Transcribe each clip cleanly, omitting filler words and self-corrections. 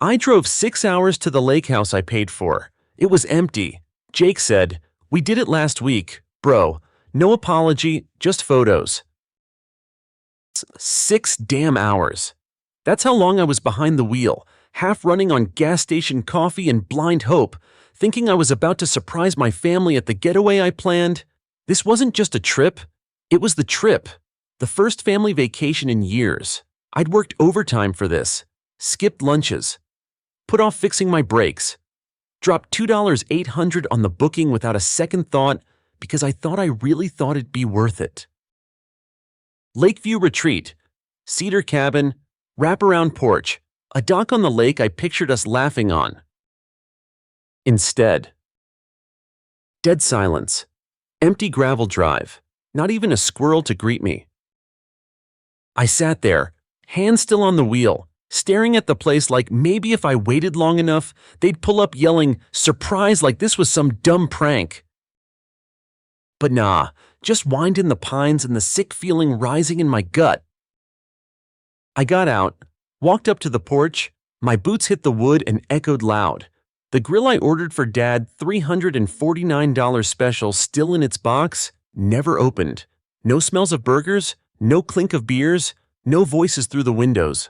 I drove 6 hours to the lake house I paid for. It was empty. Jake said, "We did it last week, bro. No apology, just photos." 6 damn hours. That's how long I was behind the wheel, half running on gas station coffee and blind hope, thinking I was about to surprise my family at the getaway I planned. This wasn't just a trip, it was the trip. The first family vacation in years. I'd worked overtime for this, skipped lunches, put off fixing my brakes, dropped $2,800 on the booking without a second thought because I really thought it'd be worth it. Lakeview retreat, cedar cabin, wraparound porch, a dock on the lake I pictured us laughing on. Instead, dead silence, empty gravel drive, not even a squirrel to greet me. I sat there, hands still on the wheel, staring at the place like maybe if I waited long enough, they'd pull up yelling, "Surprise," like this was some dumb prank. But nah, just whined in the pines and the sick feeling rising in my gut. I got out, walked up to the porch, my boots hit the wood and echoed loud. The grill I ordered for Dad, $349 special, still in its box, never opened. No smells of burgers, no clink of beers, no voices through the windows.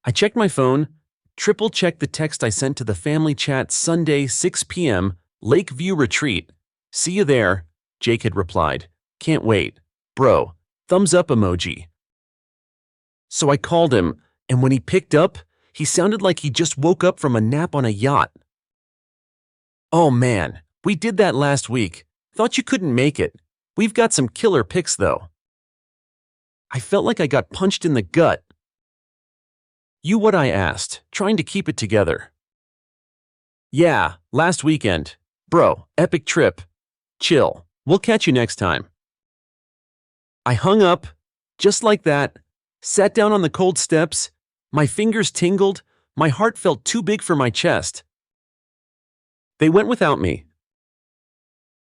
I checked my phone, triple-checked the text I sent to the family chat Sunday, 6 p.m., Lakeview Retreat. "See you there," Jake had replied. "Can't wait. Bro, thumbs up emoji." So I called him, and when he picked up, he sounded like he just woke up from a nap on a yacht. "Oh man, we did that last week. Thought you couldn't make it. We've got some killer pics though." I felt like I got punched in the gut. "You what?" I asked, trying to keep it together. "Yeah, last weekend. Bro, epic trip. Chill. We'll catch you next time." I hung up, just like that, sat down on the cold steps, my fingers tingled, my heart felt too big for my chest. They went without me.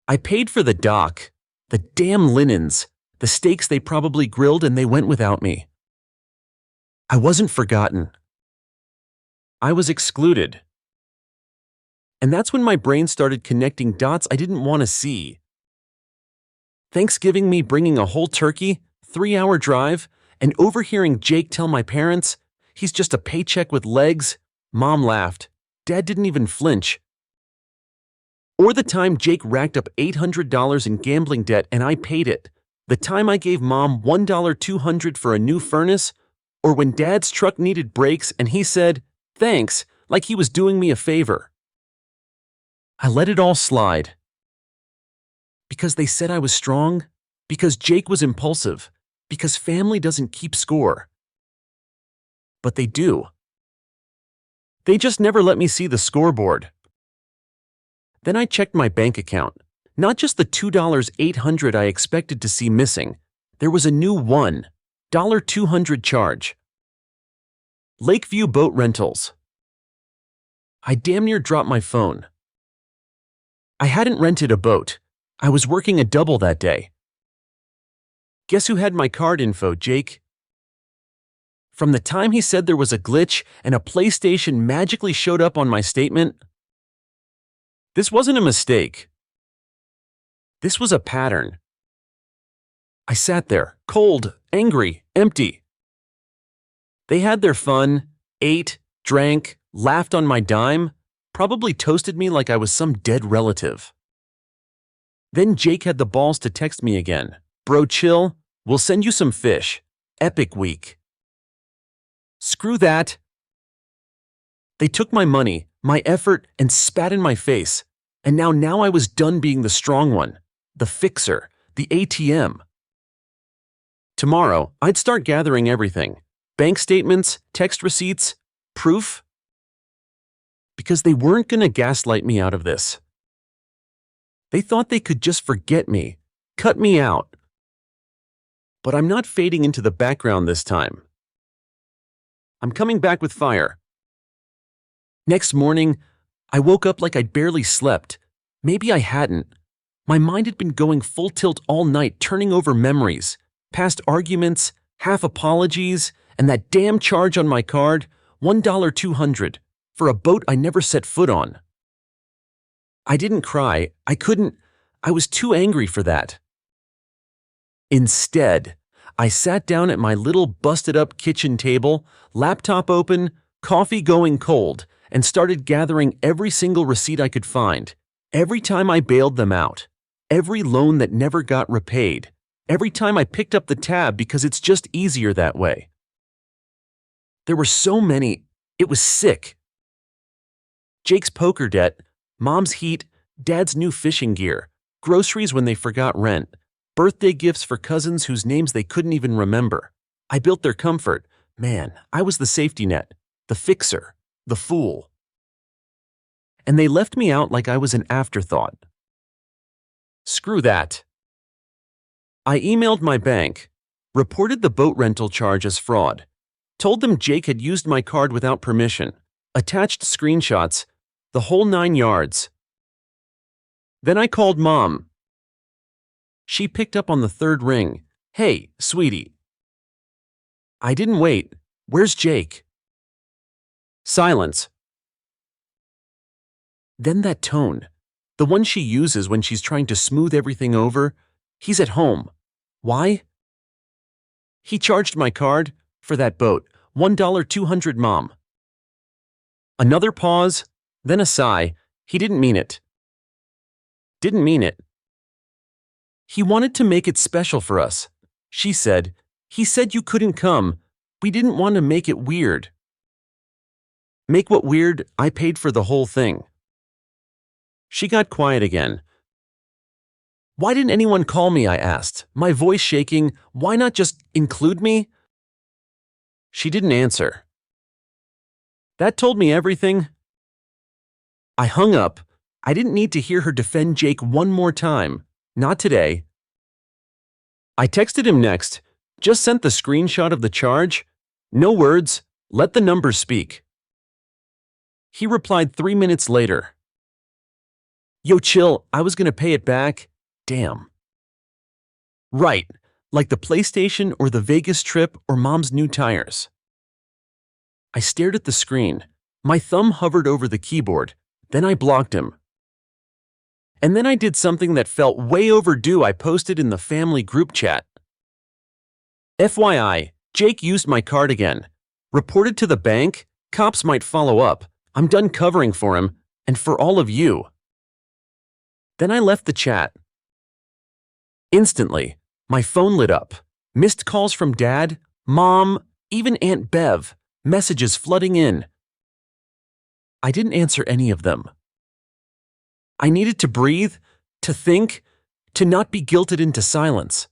I paid for the dock, the damn linens, the steaks they probably grilled, and they went without me. I wasn't forgotten. I was excluded. And that's when my brain started connecting dots I didn't want to see. Thanksgiving me bringing a whole turkey, 3-hour drive, and overhearing Jake tell my parents, "He's just a paycheck with legs." Mom laughed. Dad didn't even flinch. Or the time Jake racked up $800 in gambling debt and I paid it. The time I gave Mom $1,200 for a new furnace. Or when Dad's truck needed brakes and he said, "Thanks," like he was doing me a favor. I let it all slide. Because they said I was strong, because Jake was impulsive, because family doesn't keep score. But they do. They just never let me see the scoreboard. Then I checked my bank account. Not just the $2,800 I expected to see missing. There was a new $1,200 charge. Lakeview Boat Rentals. I damn near dropped my phone. I hadn't rented a boat. I was working a double that day. Guess who had my card info, Jake? From the time he said there was a glitch and a PlayStation magically showed up on my statement, this wasn't a mistake. This was a pattern. I sat there, cold, angry, empty. They had their fun, ate, drank, laughed on my dime, probably toasted me like I was some dead relative. Then Jake had the balls to text me again. "Bro, chill. We'll send you some fish. Epic week." Screw that. They took my money, my effort, and spat in my face. And now I was done being the strong one, the fixer, the ATM. Tomorrow, I'd start gathering everything. Bank statements, text receipts, proof. Because they weren't going to gaslight me out of this. They thought they could just forget me, cut me out. But I'm not fading into the background this time. I'm coming back with fire. Next morning, I woke up like I'd barely slept. Maybe I hadn't. My mind had been going full tilt all night, turning over memories, past arguments, half apologies, and that damn charge on my card, $1.200 for a boat I never set foot on. I didn't cry. I couldn't. I was too angry for that. Instead, I sat down at my little busted-up kitchen table, laptop open, coffee going cold, and started gathering every single receipt I could find. Every time I bailed them out, every loan that never got repaid, every time I picked up the tab because it's just easier that way. There were so many, it was sick. Jake's poker debt, Mom's heat, Dad's new fishing gear, groceries when they forgot rent, birthday gifts for cousins whose names they couldn't even remember. I built their comfort. Man, I was the safety net, the fixer, the fool. And they left me out like I was an afterthought. Screw that. I emailed my bank, reported the boat rental charge as fraud, told them Jake had used my card without permission, attached screenshots, the whole 9 yards. Then I called Mom. She picked up on the 3rd ring. Hey, sweetie. I didn't wait. Where's Jake? Silence. Then that tone, the one she uses when she's trying to smooth everything over. He's at home. Why? He charged my card for that boat. $1.200, Mom. Another pause, then a sigh. He didn't mean it. Didn't mean it. He wanted to make it special for us, she said. He said you couldn't come. We didn't want to make it weird. Make what weird? I paid for the whole thing. She got quiet again. Why didn't anyone call me? I asked, my voice shaking. Why not just include me? She didn't answer. That told me everything. I hung up. I didn't need to hear her defend Jake one more time. Not today. I texted him next. Just sent the screenshot of the charge. No words. Let the numbers speak. He replied 3 minutes later. Yo, chill. I was gonna pay it back. Damn. Right. Like the PlayStation or the Vegas trip or Mom's new tires. I stared at the screen. My thumb hovered over the keyboard. Then I blocked him. And then I did something that felt way overdue. I posted in the family group chat. FYI, Jake used my card again. Reported to the bank. Cops might follow up. I'm done covering for him and for all of you. Then I left the chat. Instantly, my phone lit up. Missed calls from Dad, Mom, even Aunt Bev. Messages flooding in. I didn't answer any of them. I needed to breathe, to think, to not be guilted into silence.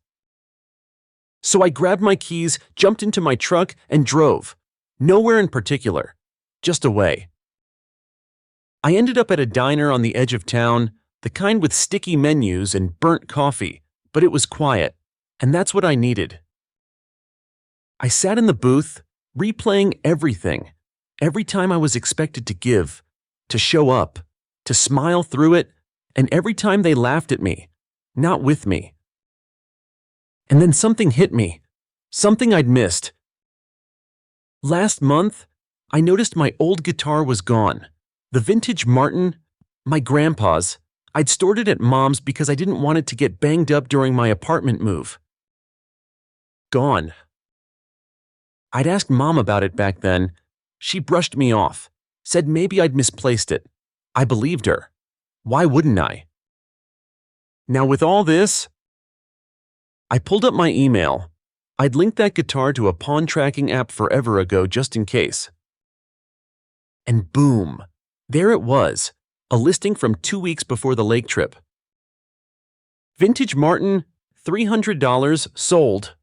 So I grabbed my keys, jumped into my truck, and drove. Nowhere in particular, just away. I ended up at a diner on the edge of town, the kind with sticky menus and burnt coffee, but it was quiet, and that's what I needed. I sat in the booth, replaying everything, every time I was expected to give, to show up, to smile through it, and every time they laughed at me, not with me. And then something hit me, something I'd missed. Last month, I noticed my old guitar was gone. The vintage Martin, my grandpa's. I'd stored it at Mom's because I didn't want it to get banged up during my apartment move. Gone. I'd asked Mom about it back then. She brushed me off, said maybe I'd misplaced it. I believed her. Why wouldn't I? Now with all this, I pulled up my email. I'd linked that guitar to a pawn tracking app forever ago just in case. And boom, there it was, a listing from 2 weeks before the lake trip. Vintage Martin, $300, sold.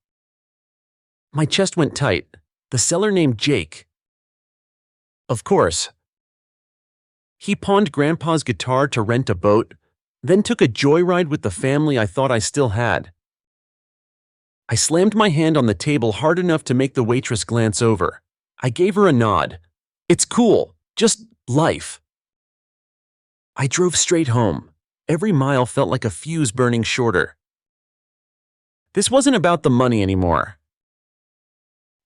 My chest went tight. The seller named Jake. Of course. He pawned Grandpa's guitar to rent a boat, then took a joyride with the family I thought I still had. I slammed my hand on the table hard enough to make the waitress glance over. I gave her a nod. It's cool, just life. I drove straight home. Every mile felt like a fuse burning shorter. This wasn't about the money anymore.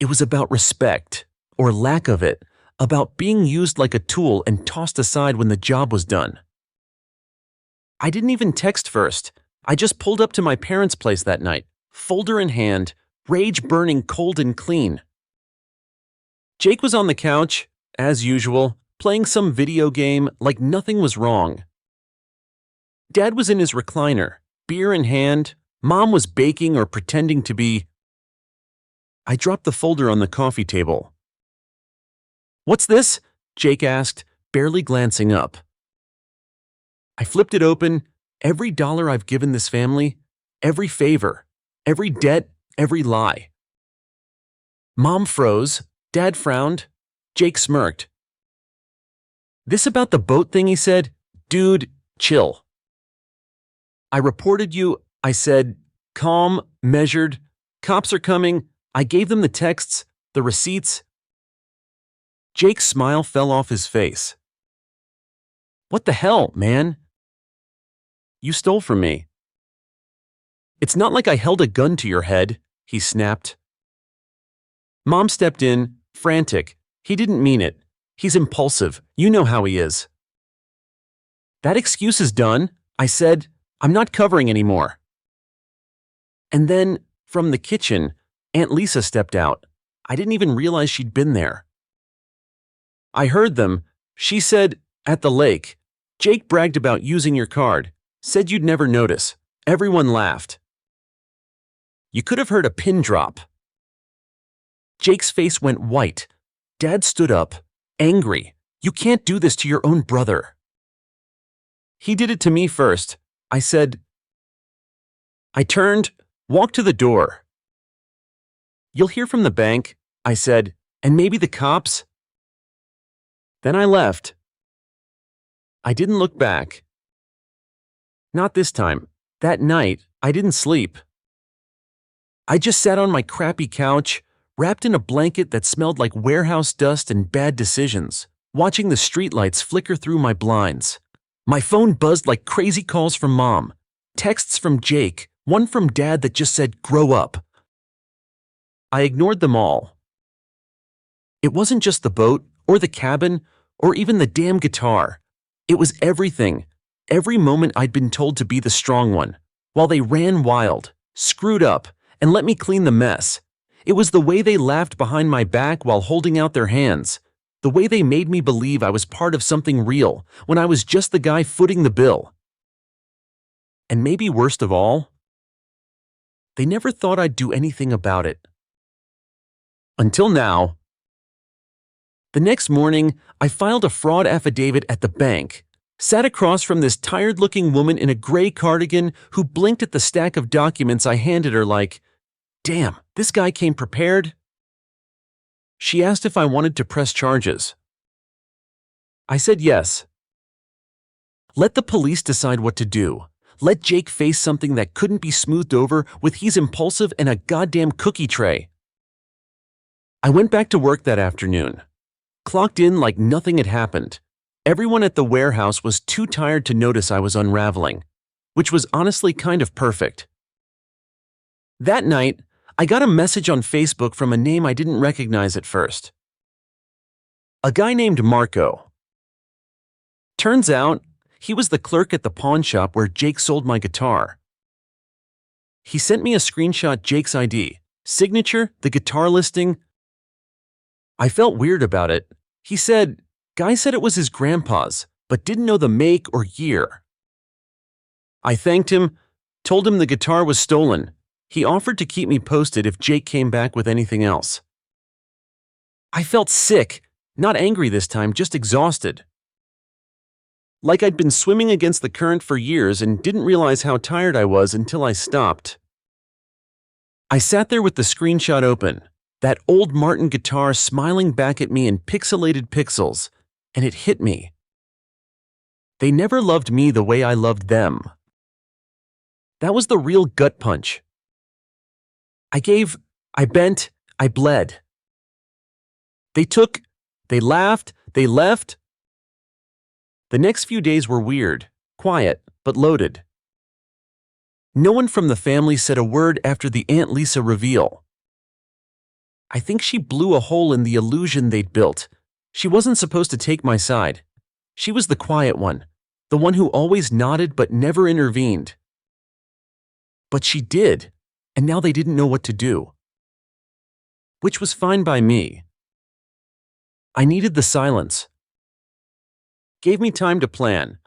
It was about respect, or lack of it, about being used like a tool and tossed aside when the job was done. I didn't even text first. I just pulled up to my parents' place that night, folder in hand, rage burning cold and clean. Jake was on the couch, as usual, playing some video game like nothing was wrong. Dad was in his recliner, beer in hand. Mom was baking or pretending to be. I dropped the folder on the coffee table. "What's this?" Jake asked, barely glancing up. I flipped it open. Every dollar I've given this family, every favor, every debt, every lie. Mom froze. Dad frowned. Jake smirked. "This about the boat thing," he said. "Dude, chill." "I reported you," I said, calm, measured. "Cops are coming." I gave them the texts, the receipts. Jake's smile fell off his face. "What the hell, man? You stole from me." "It's not like I held a gun to your head," he snapped. Mom stepped in, frantic. "He didn't mean it. He's impulsive. You know how he is." "That excuse is done," I said. "I'm not covering anymore." And then, from the kitchen, Aunt Lisa stepped out. I didn't even realize she'd been there. "I heard them. She said, at the lake, Jake bragged about using your card, said you'd never notice. Everyone laughed." You could have heard a pin drop. Jake's face went white. Dad stood up, angry. "You can't do this to your own brother." "He did it to me first," I said. I turned, walked to the door. "You'll hear from the bank," I said, "and maybe the cops." Then I left. I didn't look back. Not this time. That night, I didn't sleep. I just sat on my crappy couch, wrapped in a blanket that smelled like warehouse dust and bad decisions, watching the streetlights flicker through my blinds. My phone buzzed like crazy calls from Mom, texts from Jake, one from Dad that just said, "Grow up." I ignored them all. It wasn't just the boat, or the cabin, or even the damn guitar. It was everything. Every moment I'd been told to be the strong one, while they ran wild, screwed up, and let me clean the mess. It was the way they laughed behind my back while holding out their hands, the way they made me believe I was part of something real when I was just the guy footing the bill. And maybe worst of all, they never thought I'd do anything about it. Until now. The next morning, I filed a fraud affidavit at the bank, sat across from this tired-looking woman in a gray cardigan who blinked at the stack of documents I handed her like, "Damn, this guy came prepared." She asked if I wanted to press charges. I said yes. Let the police decide what to do. Let Jake face something that couldn't be smoothed over with he's impulsive and a goddamn cookie tray. I went back to work that afternoon. Clocked in like nothing had happened. Everyone at the warehouse was too tired to notice I was unraveling, which was honestly kind of perfect. That night, I got a message on Facebook from a name I didn't recognize at first. A guy named Marco. Turns out, he was the clerk at the pawn shop where Jake sold my guitar. He sent me a screenshot Jake's ID, signature, the guitar listing. I felt weird about it. He said, guy said it was his grandpa's, but didn't know the make or year. I thanked him, told him the guitar was stolen. He offered to keep me posted if Jake came back with anything else. I felt sick, not angry this time, just exhausted. Like I'd been swimming against the current for years and didn't realize how tired I was until I stopped. I sat there with the screenshot open, that old Martin guitar smiling back at me in pixelated pixels, and it hit me. They never loved me the way I loved them. That was the real gut punch. I gave, I bent, I bled. They took, they laughed, they left. The next few days were weird, quiet, but loaded. No one from the family said a word after the Aunt Lisa reveal. I think she blew a hole in the illusion they'd built, She wasn't supposed to take my side. She was the quiet one, the one who always nodded but never intervened. But she did, and now they didn't know what to do. Which was fine by me. I needed the silence. Gave me time to plan.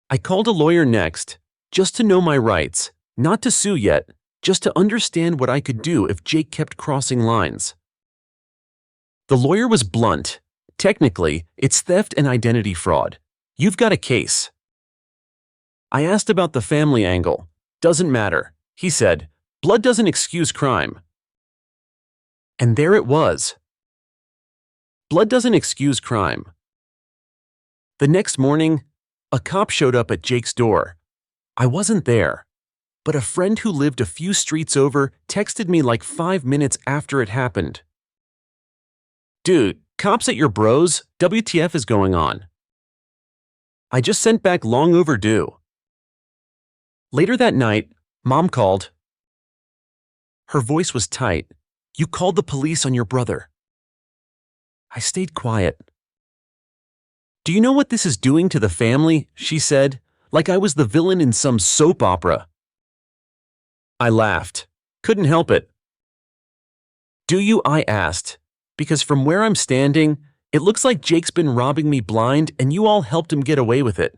I called a lawyer next, just to know my rights, not to sue yet, just to understand what I could do if Jake kept crossing lines. The lawyer was blunt. Technically, it's theft and identity fraud. You've got a case. I asked about the family angle. Doesn't matter, he said. Blood doesn't excuse crime. And there it was. Blood doesn't excuse crime. The next morning, a cop showed up at Jake's door. I wasn't there, but a friend who lived a few streets over texted me like 5 minutes after it happened. Dude, cops at your bros? WTF is going on? I just sent back long overdue. Later that night, Mom called. Her voice was tight. You called the police on your brother. I stayed quiet. Do you know what this is doing to the family? She said, like I was the villain in some soap opera. I laughed. Couldn't help it. Do you? I asked, because from where I'm standing, it looks like Jake's been robbing me blind and you all helped him get away with it.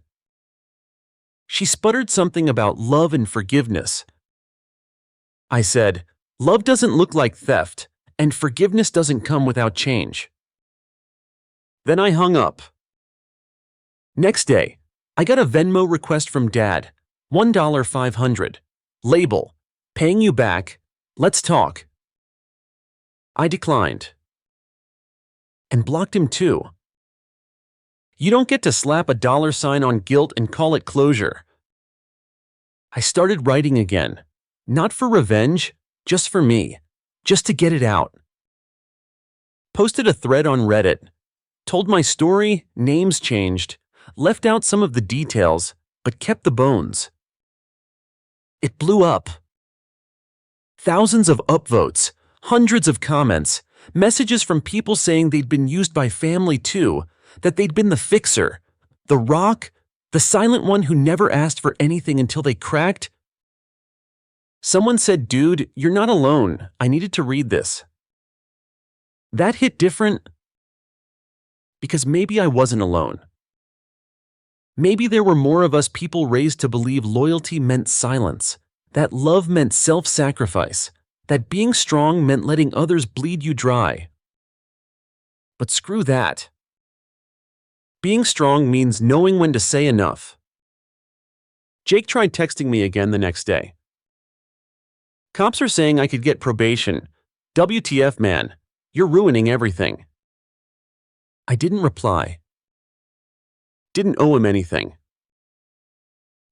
She sputtered something about love and forgiveness. I said, love doesn't look like theft, and forgiveness doesn't come without change. Then I hung up. Next day, I got a Venmo request from Dad, $1.500. Label, paying you back, let's talk. I declined. And blocked him too. You don't get to slap a $sign on guilt and call it closure. I started writing again, not for revenge, just for me, just to get it out. Posted a thread on Reddit, told my story, names changed, left out some of the details, but kept the bones. It blew up. Thousands of upvotes, hundreds of comments, messages from people saying they'd been used by family too, that they'd been the fixer, the rock, the silent one who never asked for anything until they cracked. Someone said, dude, you're not alone. I needed to read this. That hit different because maybe I wasn't alone. Maybe there were more of us people raised to believe loyalty meant silence, that love meant self-sacrifice, that being strong meant letting others bleed you dry. But screw that. Being strong means knowing when to say enough. Jake tried texting me again the next day. Cops are saying I could get probation. WTF, man, you're ruining everything. I didn't reply. Didn't owe him anything.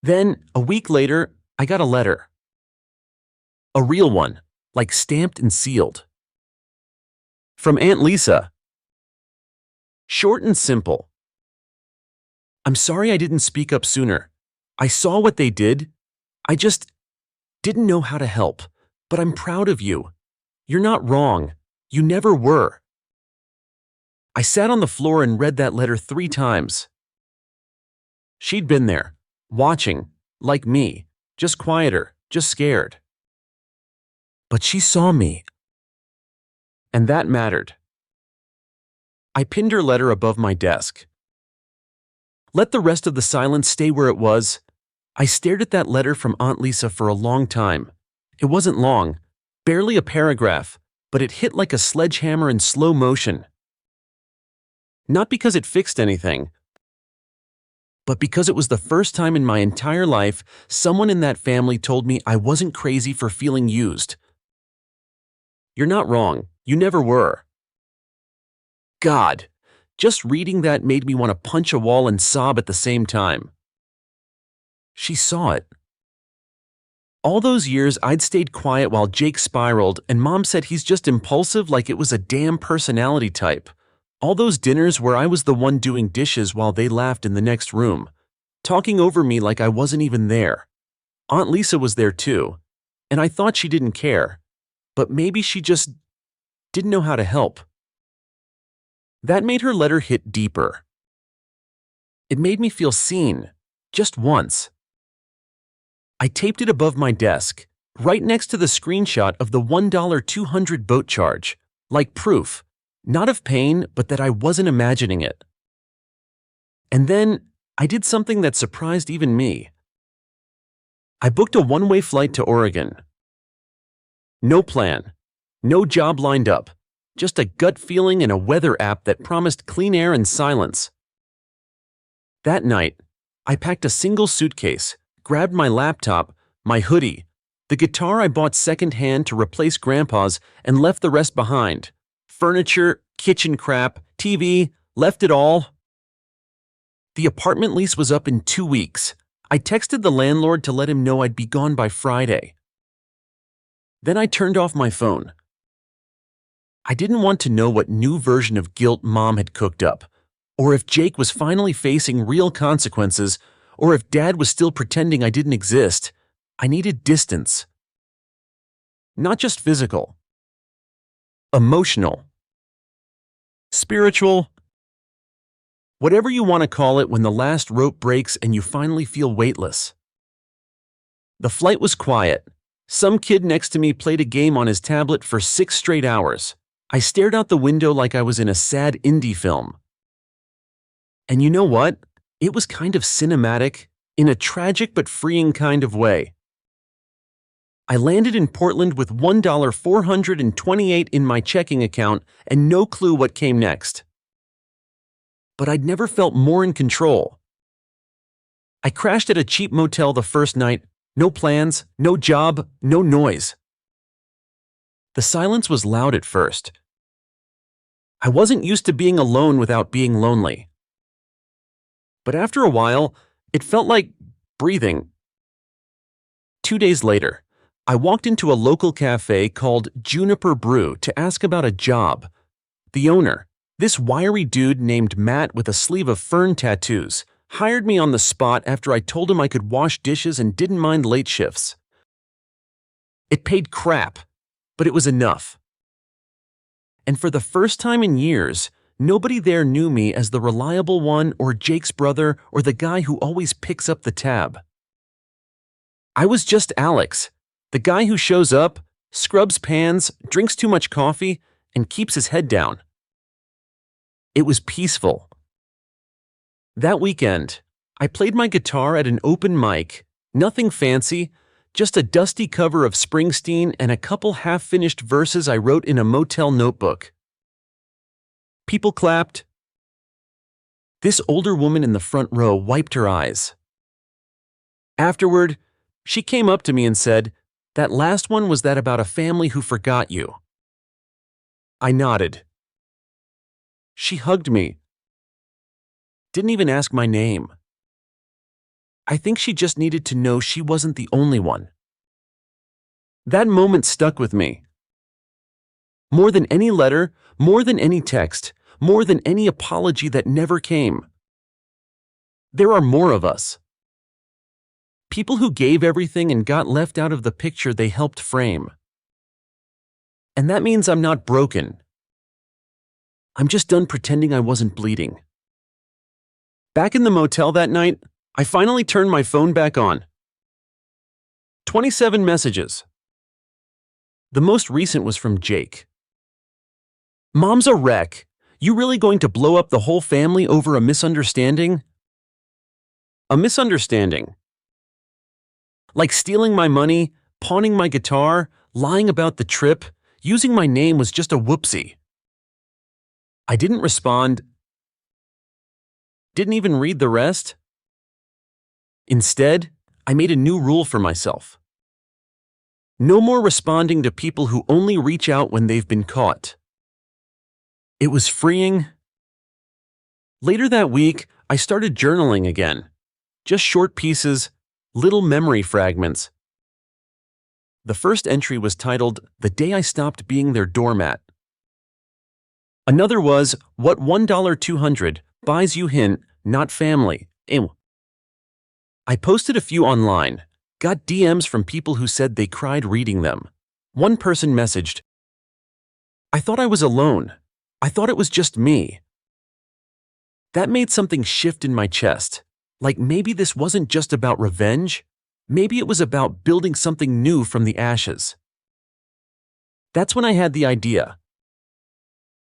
Then, a week later, I got a letter. A real one, like stamped and sealed. From Aunt Lisa. Short and simple. I'm sorry I didn't speak up sooner. I saw what they did. I just didn't know how to help. But I'm proud of you. You're not wrong. You never were. I sat on the floor and read that letter 3 times. She'd been there, watching, like me, just quieter, just scared. But she saw me. And that mattered. I pinned her letter above my desk. Let the rest of the silence stay where it was. I stared at that letter from Aunt Lisa for a long time. It wasn't long, barely a paragraph, but it hit like a sledgehammer in slow motion. Not because it fixed anything, but because it was the first time in my entire life someone in that family told me I wasn't crazy for feeling used. You're not wrong. You never were. God, just reading that made me want to punch a wall and sob at the same time. She saw it. All those years, I'd stayed quiet while Jake spiraled, and Mom said he's just impulsive like it was a damn personality type. All those dinners where I was the one doing dishes while they laughed in the next room, talking over me like I wasn't even there. Aunt Lisa was there too, and I thought she didn't care, but maybe she just didn't know how to help. That made her letter hit deeper. It made me feel seen, just once. I taped it above my desk, right next to the screenshot of the $1.200 boat charge, like proof, not of pain, but that I wasn't imagining it. And then I did something that surprised even me. I booked a one-way flight to Oregon. No plan, no job lined up, just a gut feeling and a weather app that promised clean air and silence. That night, I packed a single suitcase, grabbed my laptop, my hoodie, the guitar I bought secondhand to replace Grandpa's, and left the rest behind. Furniture, kitchen crap, TV, left it all. The apartment lease was up in 2 weeks. I texted the landlord to let him know I'd be gone by Friday. Then I turned off my phone. I didn't want to know what new version of guilt Mom had cooked up, or if Jake was finally facing real consequences, or if Dad was still pretending I didn't exist. I needed distance. Not just physical. Emotional. Spiritual. Whatever you want to call it when the last rope breaks and you finally feel weightless. The flight was quiet. Some kid next to me played a game on his tablet for 6 straight hours. I stared out the window like I was in a sad indie film. And you know what? It was kind of cinematic, in a tragic but freeing kind of way. I landed in Portland with $1.428 in my checking account and no clue what came next. But I'd never felt more in control. I crashed at a cheap motel the first night, no plans, no job, no noise. The silence was loud at first. I wasn't used to being alone without being lonely. But after a while, it felt like breathing. 2 days later, I walked into a local cafe called Juniper Brew to ask about a job. The owner, this wiry dude named Matt with a sleeve of fern tattoos, hired me on the spot after I told him I could wash dishes and didn't mind late shifts. It paid crap, but it was enough. And for the first time in years, nobody there knew me as the reliable one or Jake's brother or the guy who always picks up the tab. I was just Alex, the guy who shows up, scrubs pans, drinks too much coffee, and keeps his head down. It was peaceful. That weekend, I played my guitar at an open mic, nothing fancy, just a dusty cover of Springsteen and a couple half-finished verses I wrote in a motel notebook. People clapped. This older woman in the front row wiped her eyes. Afterward, she came up to me and said, "That last one was that about a family who forgot you." I nodded. She hugged me. Didn't even ask my name. I think she just needed to know she wasn't the only one. That moment stuck with me. More than any letter, more than any text, more than any apology that never came. There are more of us. People who gave everything and got left out of the picture they helped frame. And that means I'm not broken. I'm just done pretending I wasn't bleeding. Back in the motel that night, I finally turned my phone back on. 27 messages. The most recent was from Jake. "Mom's a wreck. You really going to blow up the whole family over a misunderstanding?" A misunderstanding. Like stealing my money, pawning my guitar, lying about the trip, using my name was just a whoopsie. I didn't respond. Didn't even read the rest. Instead, I made a new rule for myself. No more responding to people who only reach out when they've been caught. It was freeing. Later that week, I started journaling again. Just short pieces, little memory fragments. The first entry was titled, "The Day I Stopped Being Their Doormat." Another was, "What $1.200 buys you hint, not family." Ew. I posted a few online, got DMs from people who said they cried reading them. One person messaged, "I thought I was alone. I thought it was just me. That made something shift in my chest. Like maybe this wasn't just about revenge. Maybe it was about building something new from the ashes. That's when I had the idea.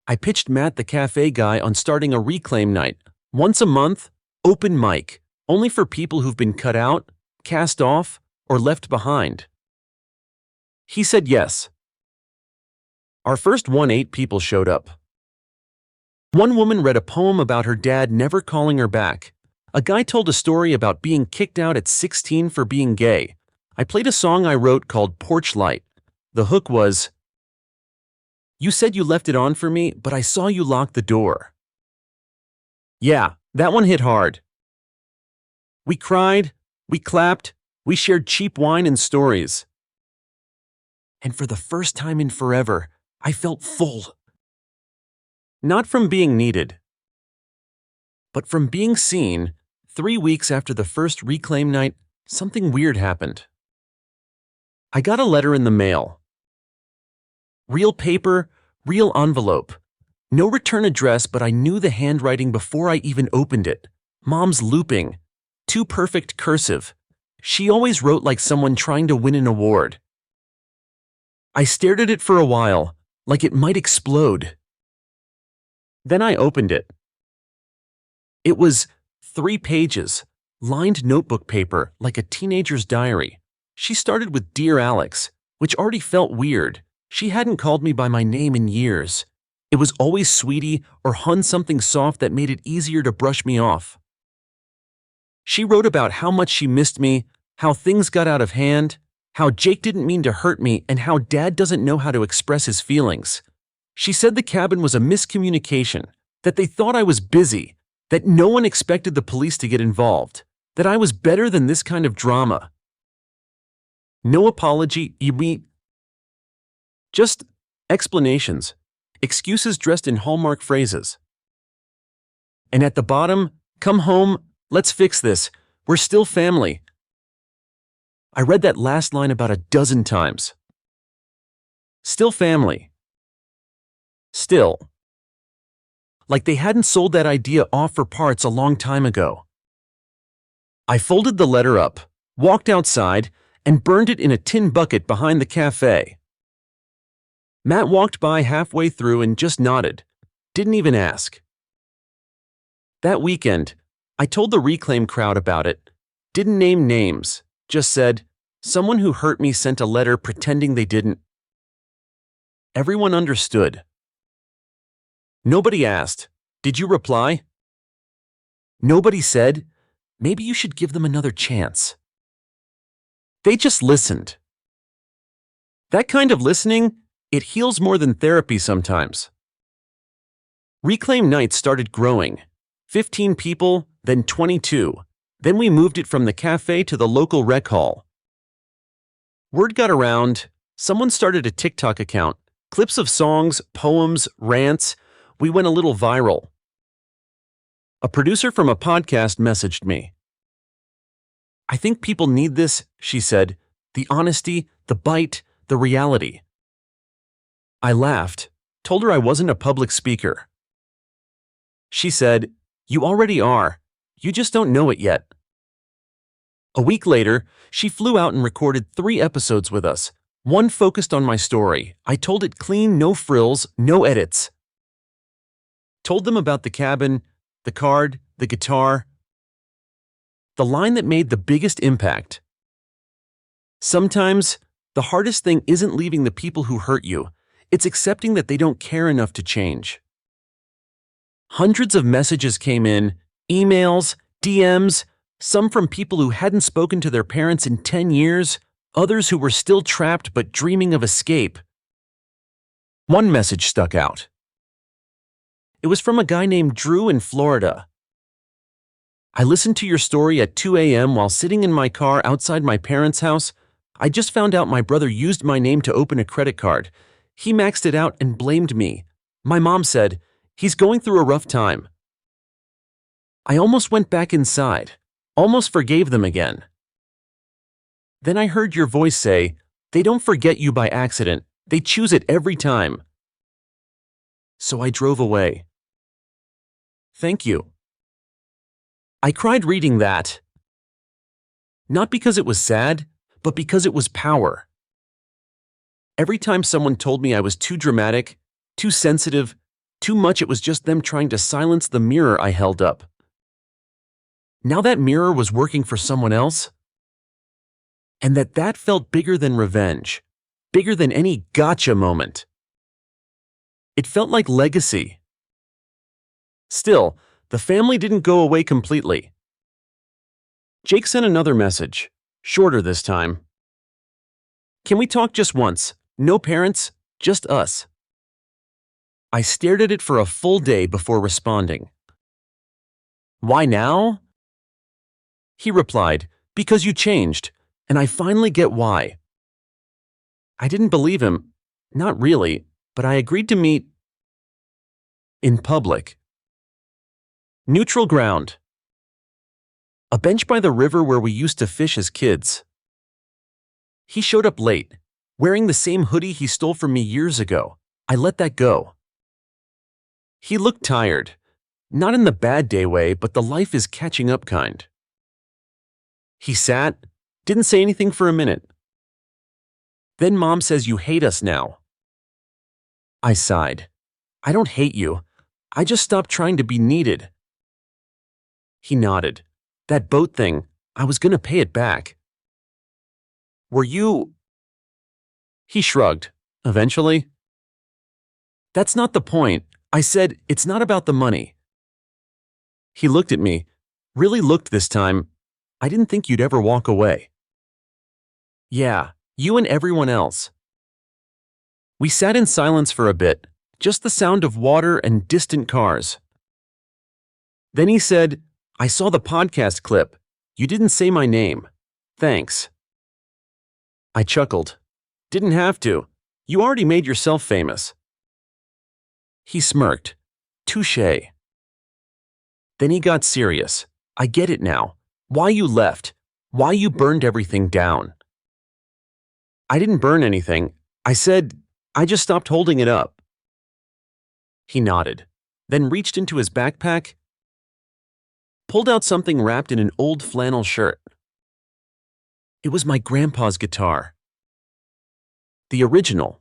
I pitched Matt, the cafe guy, on starting a reclaim night. Once a month, open mic, only for people who've been cut out, cast off, or left behind. He said yes. Our first 8 people showed up. One woman read a poem about her dad never calling her back. A guy told a story about being kicked out at 16 for being gay. I played a song I wrote called Porch Light. The hook was, "You said you left it on for me, but I saw you lock the door." Yeah, that one hit hard. We cried, we clapped, we shared cheap wine and stories. And for the first time in forever, I felt full. Not from being needed, but from being seen. 3 weeks after the first reclaim night, something weird happened. I got a letter in the mail. Real paper, real envelope. No return address, but I knew the handwriting before I even opened it. Mom's looping. Too perfect cursive. She always wrote like someone trying to win an award. I stared at it for a while, like it might explode. Then I opened it. It was 3 pages, lined notebook paper like a teenager's diary. She started with "Dear Alex," which already felt weird. She hadn't called me by my name in years. It was always "Sweetie" or "Hun," something soft that made it easier to brush me off. She wrote about how much she missed me, how things got out of hand, how Jake didn't mean to hurt me, and how Dad doesn't know how to express his feelings. She said the cabin was a miscommunication, that they thought I was busy, that no one expected the police to get involved, that I was better than this kind of drama. No apology, just explanations, excuses dressed in Hallmark phrases. And at the bottom, "Come home, let's fix this, we're still family." I read that last line about a dozen times. Still family. Still. Like they hadn't sold that idea off for parts a long time ago. I folded the letter up, walked outside, and burned it in a tin bucket behind the cafe. Matt walked by halfway through and just nodded, didn't even ask. That weekend, I told the reclaim crowd about it, didn't name names, just said, someone who hurt me sent a letter pretending they didn't. Everyone understood. Nobody asked, "Did you reply?" Nobody said, "Maybe you should give them another chance." They just listened. That kind of listening, it heals more than therapy sometimes. Reclaim nights started growing. 15 people, then 22. Then we moved it from the cafe to the local rec hall. Word got around. Someone started a TikTok account. Clips of songs, poems, rants. We went a little viral. A producer from a podcast messaged me. "I think people need this," she said. "The honesty, the bite, the reality." I laughed, told her I wasn't a public speaker. She said, "You already are. You just don't know it yet." A week later, she flew out and recorded 3 episodes with us. One focused on my story. I told it clean, no frills, no edits. Told them about the cabin, the card, the guitar. The line that made the biggest impact. Sometimes, the hardest thing isn't leaving the people who hurt you. It's accepting that they don't care enough to change. Hundreds of messages came in, emails, DMs, some from people who hadn't spoken to their parents in 10 years, others who were still trapped but dreaming of escape. One message stuck out. It was from a guy named Drew in Florida. "I listened to your story at 2 a.m. while sitting in my car outside my parents' house. I just found out my brother used my name to open a credit card. He maxed it out and blamed me. My mom said, 'He's going through a rough time.' I almost went back inside, almost forgave them again. Then I heard your voice say, 'They don't forget you by accident. They choose it every time.' So I drove away. Thank you." I cried reading that. Not because it was sad, but because it was power. Every time someone told me I was too dramatic, too sensitive, too much, it was just them trying to silence the mirror I held up. Now that mirror was working for someone else, and that felt bigger than revenge, bigger than any gotcha moment. It felt like legacy. Still, the family didn't go away completely. Jake sent another message, shorter this time. Can we talk just once? No parents, just us. I stared at it for a full day before responding. Why now? He replied, because you changed, and I finally get why. I didn't believe him, not really, but I agreed to meet in public. Neutral ground. A bench by the river where we used to fish as kids. He showed up late, wearing the same hoodie he stole from me years ago. I let that go. He looked tired, not in the bad day way, but the life is catching up kind. He sat, didn't say anything for a minute. Then Mom says you hate us now. I sighed. I don't hate you. I just stopped trying to be needed. He nodded. That boat thing, I was gonna pay it back. Were you? He shrugged. Eventually. That's not the point. I said, it's not about the money. He looked at me, really looked this time. I didn't think you'd ever walk away. Yeah, you and everyone else. We sat in silence for a bit, just the sound of water and distant cars. Then he said, I saw the podcast clip. You didn't say my name. Thanks. I chuckled. Didn't have to. You already made yourself famous. He smirked. Touché. Then he got serious. I get it now. Why you left. Why you burned everything down. I didn't burn anything. I said, I just stopped holding it up. He nodded, then reached into his backpack, pulled out something wrapped in an old flannel shirt. It was my grandpa's guitar. The original.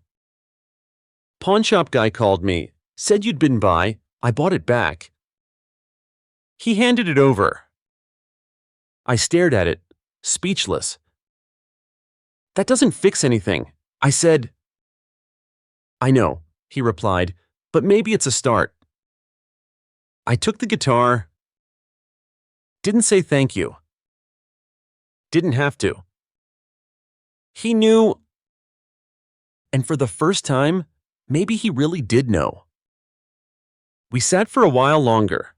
Pawn shop guy called me, said you'd been by, I bought it back. He handed it over. I stared at it, speechless. That doesn't fix anything, I said. I know, he replied, but maybe it's a start. I took the guitar. Didn't say thank you. Didn't have to. He knew, and for the first time, maybe he really did know. We sat for a while longer.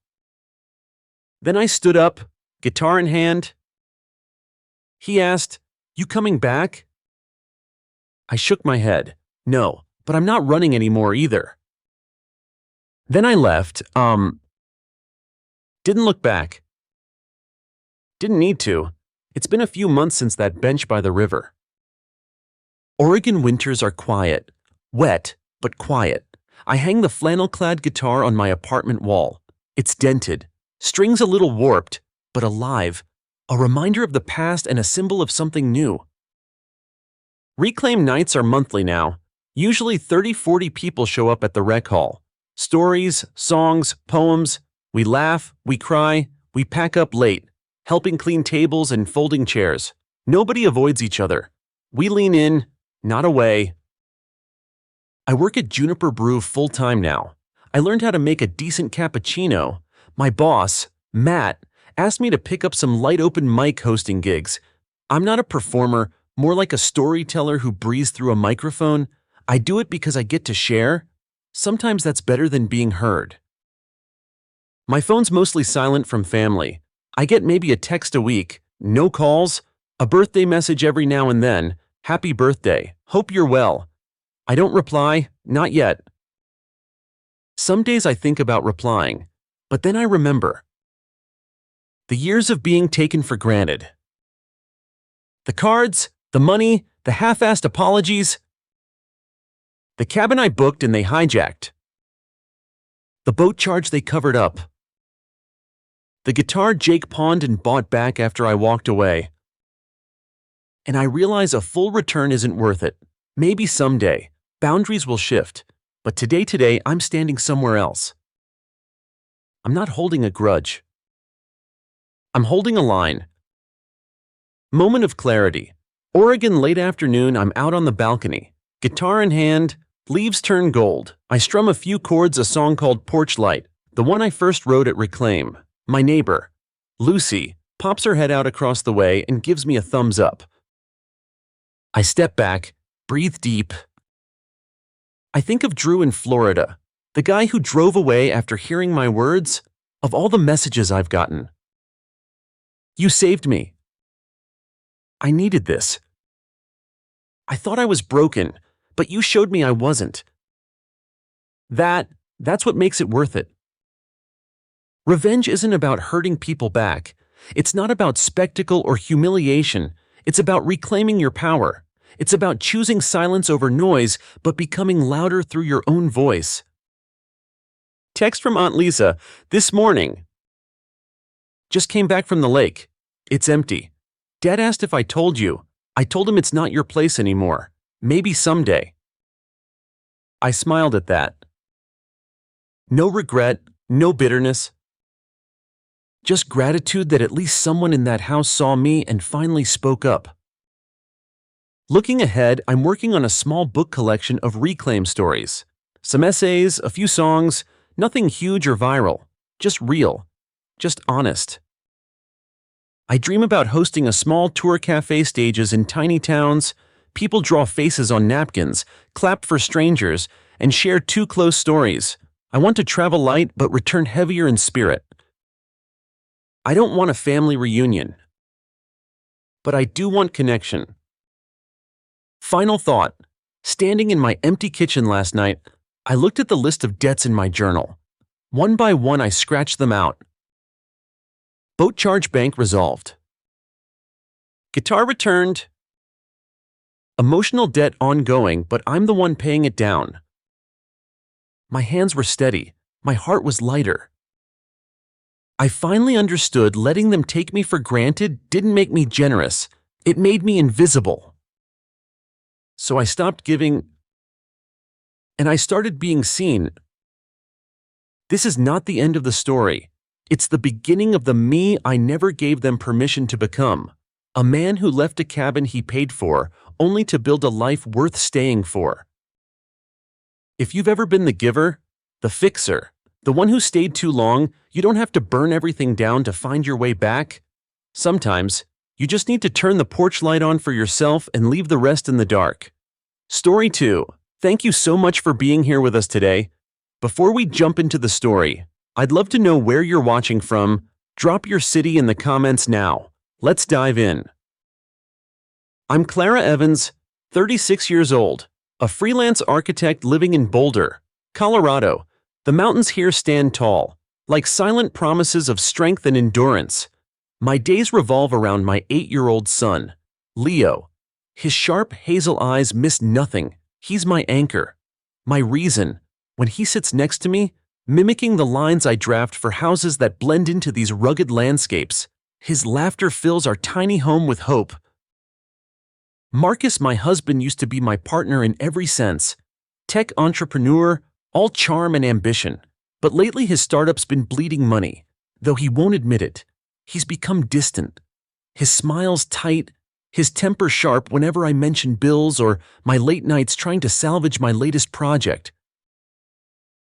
Then I stood up, guitar in hand. He asked, You coming back? I shook my head. No, but I'm not running anymore either. Then I left, didn't look back. Didn't need to. It's been a few months since that bench by the river. Oregon winters are quiet, wet, but quiet. I hang the flannel-clad guitar on my apartment wall. It's dented, strings a little warped, but alive, a reminder of the past and a symbol of something new. Reclaim nights are monthly now. Usually 30-40 people show up at the rec hall. Stories, songs, poems. We laugh, we cry, we pack up late, helping clean tables and folding chairs. Nobody avoids each other. We lean in, not away. I work at Juniper Brew full-time now. I learned how to make a decent cappuccino. My boss, Matt, asked me to pick up some light open mic hosting gigs. I'm not a performer, more like a storyteller who breathes through a microphone. I do it because I get to share. Sometimes that's better than being heard. My phone's mostly silent from family. I get maybe a text a week, no calls, a birthday message every now and then. Happy birthday, hope you're well. I don't reply, not yet. Some days I think about replying, but then I remember. The years of being taken for granted. The cards, the money, the half-assed apologies. The cabin I booked and they hijacked. The boat charge they covered up. The guitar Jake pawned and bought back after I walked away. And I realize a full return isn't worth it. Maybe someday, boundaries will shift, but today, I'm standing somewhere else. I'm not holding a grudge. I'm holding a line. Moment of clarity. Oregon late afternoon, I'm out on the balcony. Guitar in hand, leaves turn gold. I strum a few chords, a song called Porch Light, the one I first wrote at Reclaim. My neighbor, Lucy, pops her head out across the way and gives me a thumbs up. I step back, breathe deep. I think of Drew in Florida, the guy who drove away after hearing my words. Of all the messages I've gotten, you saved me. I needed this. I thought I was broken, but you showed me I wasn't. That's what makes it worth it. Revenge isn't about hurting people back. It's not about spectacle or humiliation. It's about reclaiming your power. It's about choosing silence over noise, but becoming louder through your own voice. Text from Aunt Lisa, this morning. Just came back from the lake. It's empty. Dad asked if I told you. I told him it's not your place anymore. Maybe someday. I smiled at that. No regret, no bitterness. Just gratitude that at least someone in that house saw me and finally spoke up. Looking ahead, I'm working on a small book collection of reclaim stories. Some essays, a few songs, nothing huge or viral. Just real. Just honest. I dream about hosting a small tour cafe stages in tiny towns. People draw faces on napkins, clap for strangers, and share too close stories. I want to travel light but return heavier in spirit. I don't want a family reunion, but I do want connection. Final thought. Standing in my empty kitchen last night, I looked at the list of debts in my journal. One by one, I scratched them out. Boat charge bank resolved. Guitar returned. Emotional debt ongoing, but I'm the one paying it down. My hands were steady. My heart was lighter. I finally understood letting them take me for granted didn't make me generous. It made me invisible. So I stopped giving, and I started being seen. This is not the end of the story. It's the beginning of the me I never gave them permission to become. A man who left a cabin he paid for, only to build a life worth staying for. If you've ever been the giver, the fixer, the one who stayed too long, you don't have to burn everything down to find your way back. Sometimes, you just need to turn the porch light on for yourself and leave the rest in the dark. Story 2. Thank you so much for being here with us today. Before we jump into the story, I'd love to know where you're watching from. Drop your city in the comments now. Let's dive in. I'm Clara Evans, 36 years old, a freelance architect living in Boulder, Colorado. The mountains here stand tall, like silent promises of strength and endurance. My days revolve around my 8-year-old son, Leo. His sharp hazel eyes miss nothing. He's my anchor, my reason. When he sits next to me, mimicking the lines I draft for houses that blend into these rugged landscapes, his laughter fills our tiny home with hope. Marcus, my husband, used to be my partner in every sense. Tech entrepreneur, all charm and ambition. But lately his startup's been bleeding money. Though he won't admit it, he's become distant. His smile's tight, his temper sharp whenever I mention bills or my late nights trying to salvage my latest project.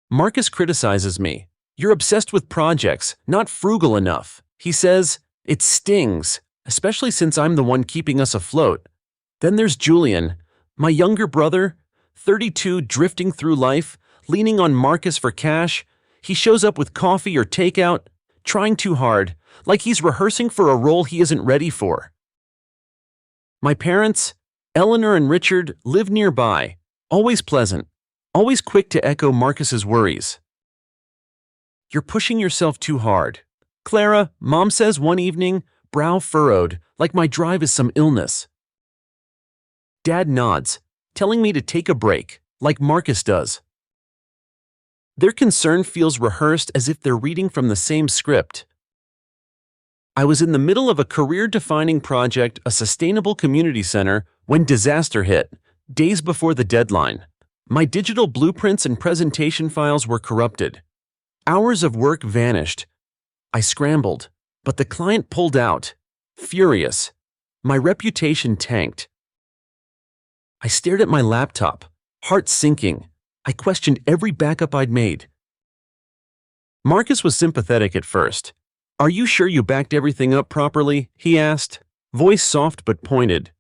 Marcus criticizes me. You're obsessed with projects, not frugal enough. He says, it stings, especially since I'm the one keeping us afloat. Then there's Julian, my younger brother, 32, drifting through life, leaning on Marcus for cash. He shows up with coffee or takeout, trying too hard, like he's rehearsing for a role he isn't ready for. My parents, Eleanor and Richard, live nearby, always pleasant, always quick to echo Marcus's worries. You're pushing yourself too hard. Clara, Mom says one evening, brow furrowed, like my drive is some illness. Dad nods, telling me to take a break, like Marcus does. Their concern feels rehearsed as if they're reading from the same script. I was in the middle of a career-defining project, a sustainable community center, when disaster hit, days before the deadline. My digital blueprints and presentation files were corrupted. Hours of work vanished. I scrambled, but the client pulled out. Furious. My reputation tanked. I stared at my laptop, heart sinking. I questioned every backup I'd made. Marcus was sympathetic at first. "Are you sure you backed everything up properly?" he asked, voice soft but pointed.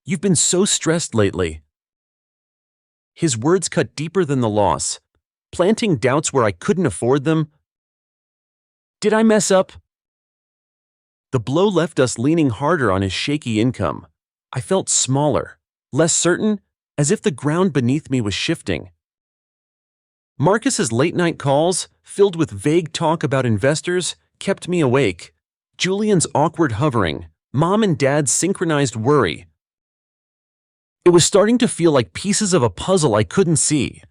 "You've been so stressed lately." His words cut deeper than the loss, planting doubts where I couldn't afford them. Did I mess up? The blow left us leaning harder on his shaky income. I felt smaller, less certain, as if the ground beneath me was shifting. Marcus's late-night calls, filled with vague talk about investors, kept me awake. Julian's awkward hovering, Mom and Dad's synchronized worry. It was starting to feel like pieces of a puzzle I couldn't see.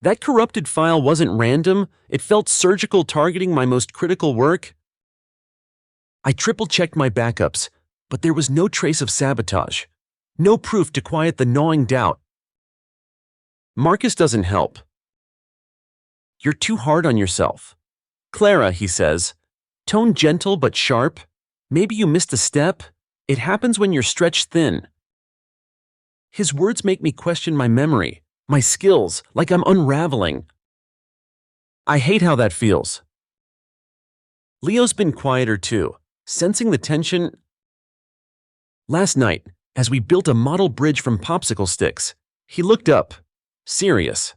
That corrupted file wasn't random, it felt surgical, targeting my most critical work. I triple-checked my backups, but there was no trace of sabotage, no proof to quiet the gnawing doubt. Marcus doesn't help. "You're too hard on yourself." "Clara," he says, tone gentle but sharp, "maybe you missed a step. It happens when you're stretched thin." His words make me question my memory, my skills, like I'm unraveling. I hate how that feels. Leo's been quieter too, sensing the tension. Last night, as we built a model bridge from popsicle sticks, he looked up, serious.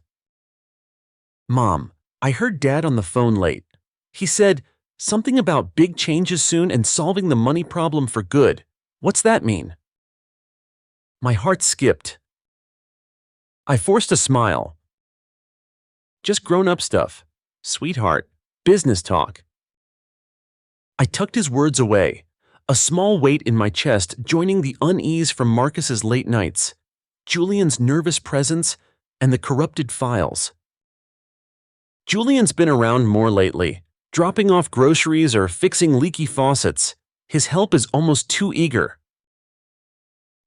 "Mom, I heard Dad on the phone late. He said something about big changes soon and solving the money problem for good. What's that mean?" My heart skipped. I forced a smile. "Just grown-up stuff, sweetheart, business talk." I tucked his words away, a small weight in my chest joining the unease from Marcus's late nights, Julian's nervous presence, and the corrupted files. Julian's been around more lately, dropping off groceries or fixing leaky faucets. His help is almost too eager.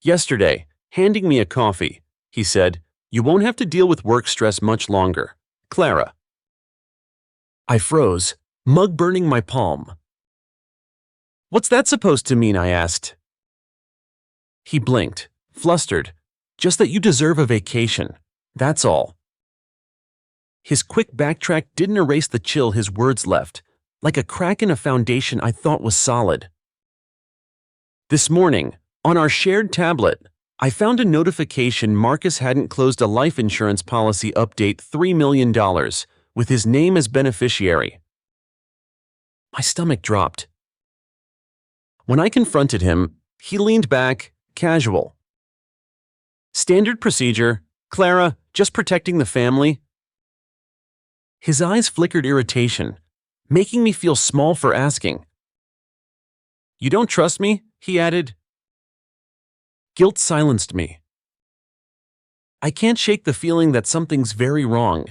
Yesterday, handing me a coffee, he said, "You won't have to deal with work stress much longer, Clara." I froze, mug burning my palm. "What's that supposed to mean?" I asked. He blinked, flustered. "Just that you deserve a vacation. That's all." His quick backtrack didn't erase the chill his words left, like a crack in a foundation I thought was solid. This morning, on our shared tablet, I found a notification Marcus hadn't closed a life insurance policy update $3 million, with his name as beneficiary. My stomach dropped. When I confronted him, he leaned back, casual. "Standard procedure, Clara, just protecting the family." His eyes flickered irritation, making me feel small for asking. "You don't trust me?" he added. Guilt silenced me. I can't shake the feeling that something's very wrong.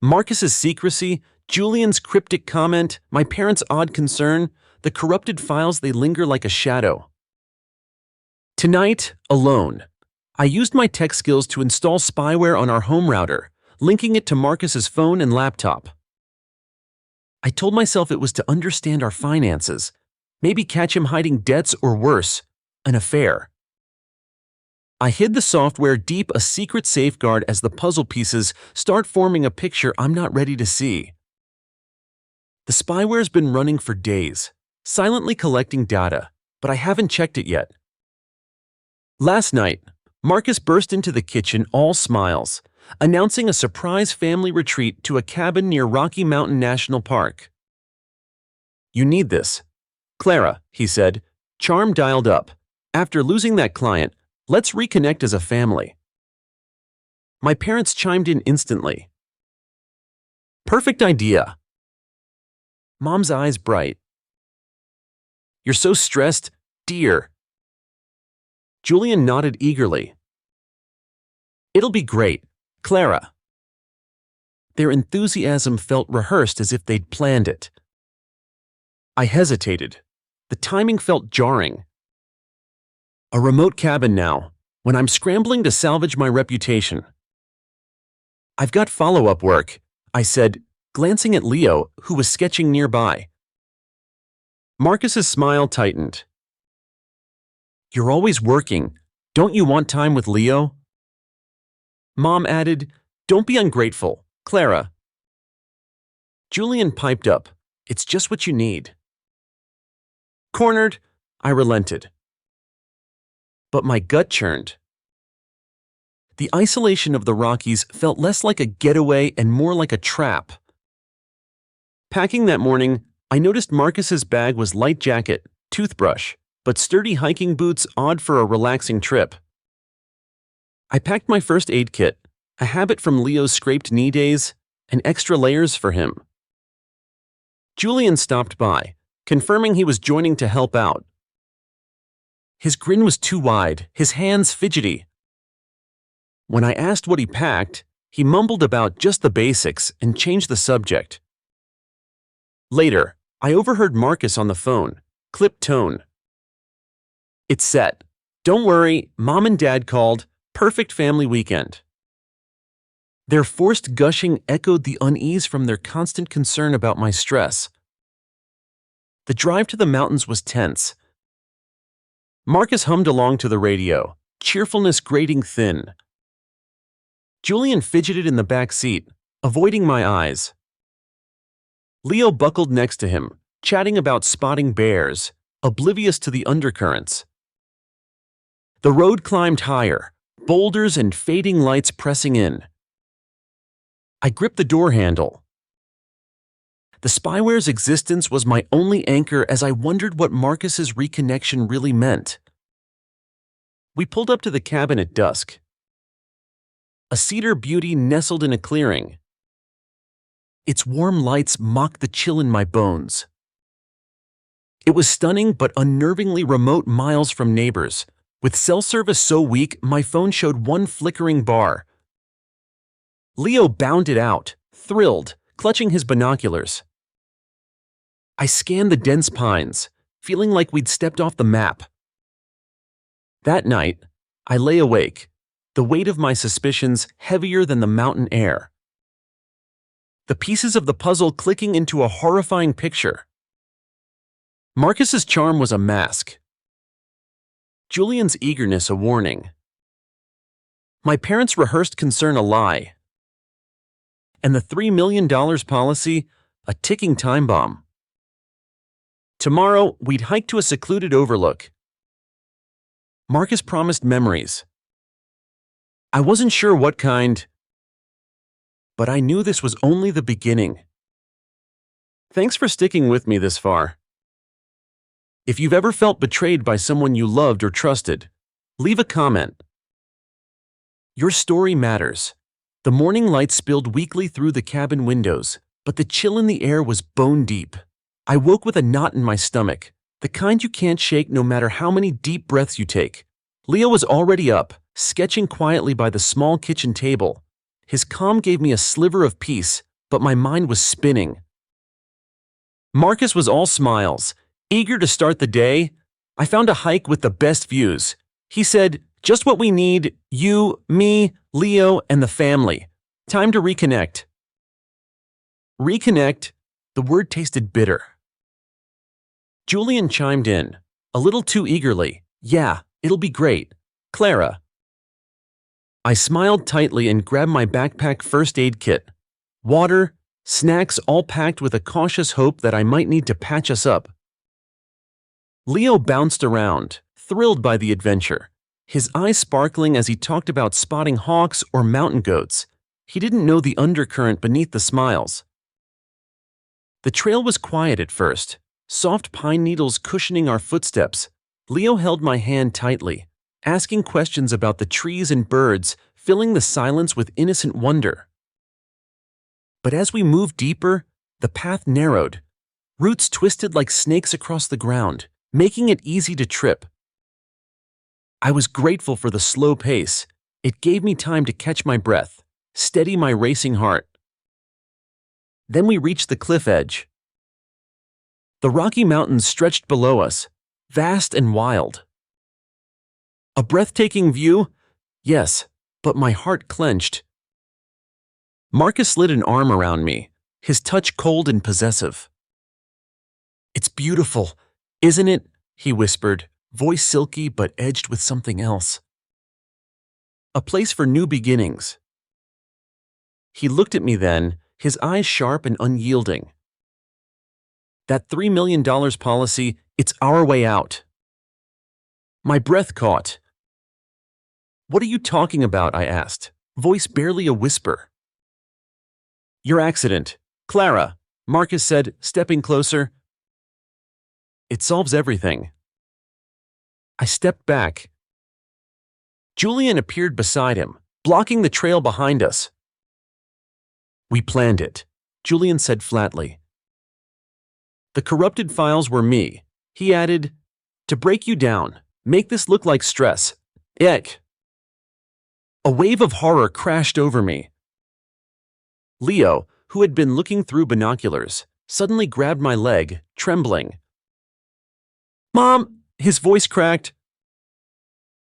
Marcus's secrecy, Julian's cryptic comment, my parents' odd concern, the corrupted files, they linger like a shadow. Tonight, alone, I used my tech skills to install spyware on our home router, linking it to Marcus's phone and laptop. I told myself it was to understand our finances, maybe catch him hiding debts or worse, an affair. I hid the software deep, a secret safeguard, as the puzzle pieces start forming a picture I'm not ready to see. The spyware's been running for days, silently collecting data, but I haven't checked it yet. Last night, Marcus burst into the kitchen all smiles, announcing a surprise family retreat to a cabin near Rocky Mountain National Park. "You need this, Clara," he said, charm dialed up. "After losing that client, let's reconnect as a family." My parents chimed in instantly. "Perfect idea." Mom's eyes bright. "You're so stressed, dear." Julian nodded eagerly. "It'll be great, Clara." Their enthusiasm felt rehearsed, as if they'd planned it. I hesitated. The timing felt jarring. A remote cabin now, when I'm scrambling to salvage my reputation. I've got follow-up work, I said, glancing at Leo, who was sketching nearby. Marcus's smile tightened. You're always working. Don't you want time with Leo? Mom added, Don't be ungrateful, Clara. Julian piped up, It's just what you need. Cornered, I relented. But my gut churned. The isolation of the Rockies felt less like a getaway and more like a trap. Packing that morning, I noticed Marcus's bag was light jacket, toothbrush, but sturdy hiking boots odd for a relaxing trip. I packed my first aid kit, a habit from Leo's scraped knee days, and extra layers for him. Julian stopped by, confirming he was joining to help out. His grin was too wide, his hands fidgety. When I asked what he packed, he mumbled about just the basics and changed the subject. Later, I overheard Marcus on the phone, clipped tone. It's set. Don't worry, Mom and Dad called. Perfect family weekend. Their forced gushing echoed the unease from their constant concern about my stress. The drive to the mountains was tense. Marcus hummed along to the radio, cheerfulness grating thin. Julian fidgeted in the back seat, avoiding my eyes. Leo buckled next to him, chatting about spotting bears, oblivious to the undercurrents. The road climbed higher, boulders and fading lights pressing in. I gripped the door handle. The spyware's existence was my only anchor as I wondered what Marcus's reconnection really meant. We pulled up to the cabin at dusk. A cedar beauty nestled in a clearing. Its warm lights mocked the chill in my bones. It was stunning but unnervingly remote miles from neighbors. With cell service so weak, my phone showed one flickering bar. Leo bounded out, thrilled, clutching his binoculars. I scanned the dense pines, feeling like we'd stepped off the map. That night, I lay awake, the weight of my suspicions heavier than the mountain air. The pieces of the puzzle clicking into a horrifying picture. Marcus's charm was a mask. Julian's eagerness a warning. My parents' rehearsed concern a lie. And the $3 million policy, a ticking time bomb. Tomorrow, we'd hike to a secluded overlook. Marcus promised memories. I wasn't sure what kind, but I knew this was only the beginning. Thanks for sticking with me this far. If you've ever felt betrayed by someone you loved or trusted, leave a comment. Your story matters. The morning light spilled weakly through the cabin windows, but the chill in the air was bone deep. I woke with a knot in my stomach, the kind you can't shake no matter how many deep breaths you take. Leo was already up, sketching quietly by the small kitchen table. His calm gave me a sliver of peace, but my mind was spinning. Marcus was all smiles, eager to start the day. I found a hike with the best views. He said, just what we need, you, me, Leo, and the family. Time to reconnect. Reconnect, the word tasted bitter. Julian chimed in, a little too eagerly. Yeah, it'll be great. Clara. I smiled tightly and grabbed my backpack first aid kit. Water, snacks all packed with a cautious hope that I might need to patch us up. Leo bounced around, thrilled by the adventure, his eyes sparkling as he talked about spotting hawks or mountain goats. He didn't know the undercurrent beneath the smiles. The trail was quiet at first, soft pine needles cushioning our footsteps. Leo held my hand tightly, asking questions about the trees and birds, filling the silence with innocent wonder. But as we moved deeper, the path narrowed. Roots twisted like snakes across the ground, making it easy to trip. I was grateful for the slow pace. It gave me time to catch my breath, steady my racing heart. Then we reached the cliff edge. The Rocky Mountains stretched below us, vast and wild. A breathtaking view? Yes, but my heart clenched. Marcus slid an arm around me, his touch cold and possessive. "It's beautiful, isn't it?" he whispered, voice silky but edged with something else. "A place for new beginnings." He looked at me then, his eyes sharp and unyielding. "That $3 million policy, it's our way out." My breath caught. "What are you talking about?" I asked, voice barely a whisper. "Your accident, Clara," Marcus said, stepping closer. "It solves everything." I stepped back. Julian appeared beside him, blocking the trail behind us. "We planned it," Julian said flatly. "The corrupted files were me," he added, "to break you down, make this look like stress. Eck." A wave of horror crashed over me. Leo, who had been looking through binoculars, suddenly grabbed my leg, trembling. "Mom!" His voice cracked.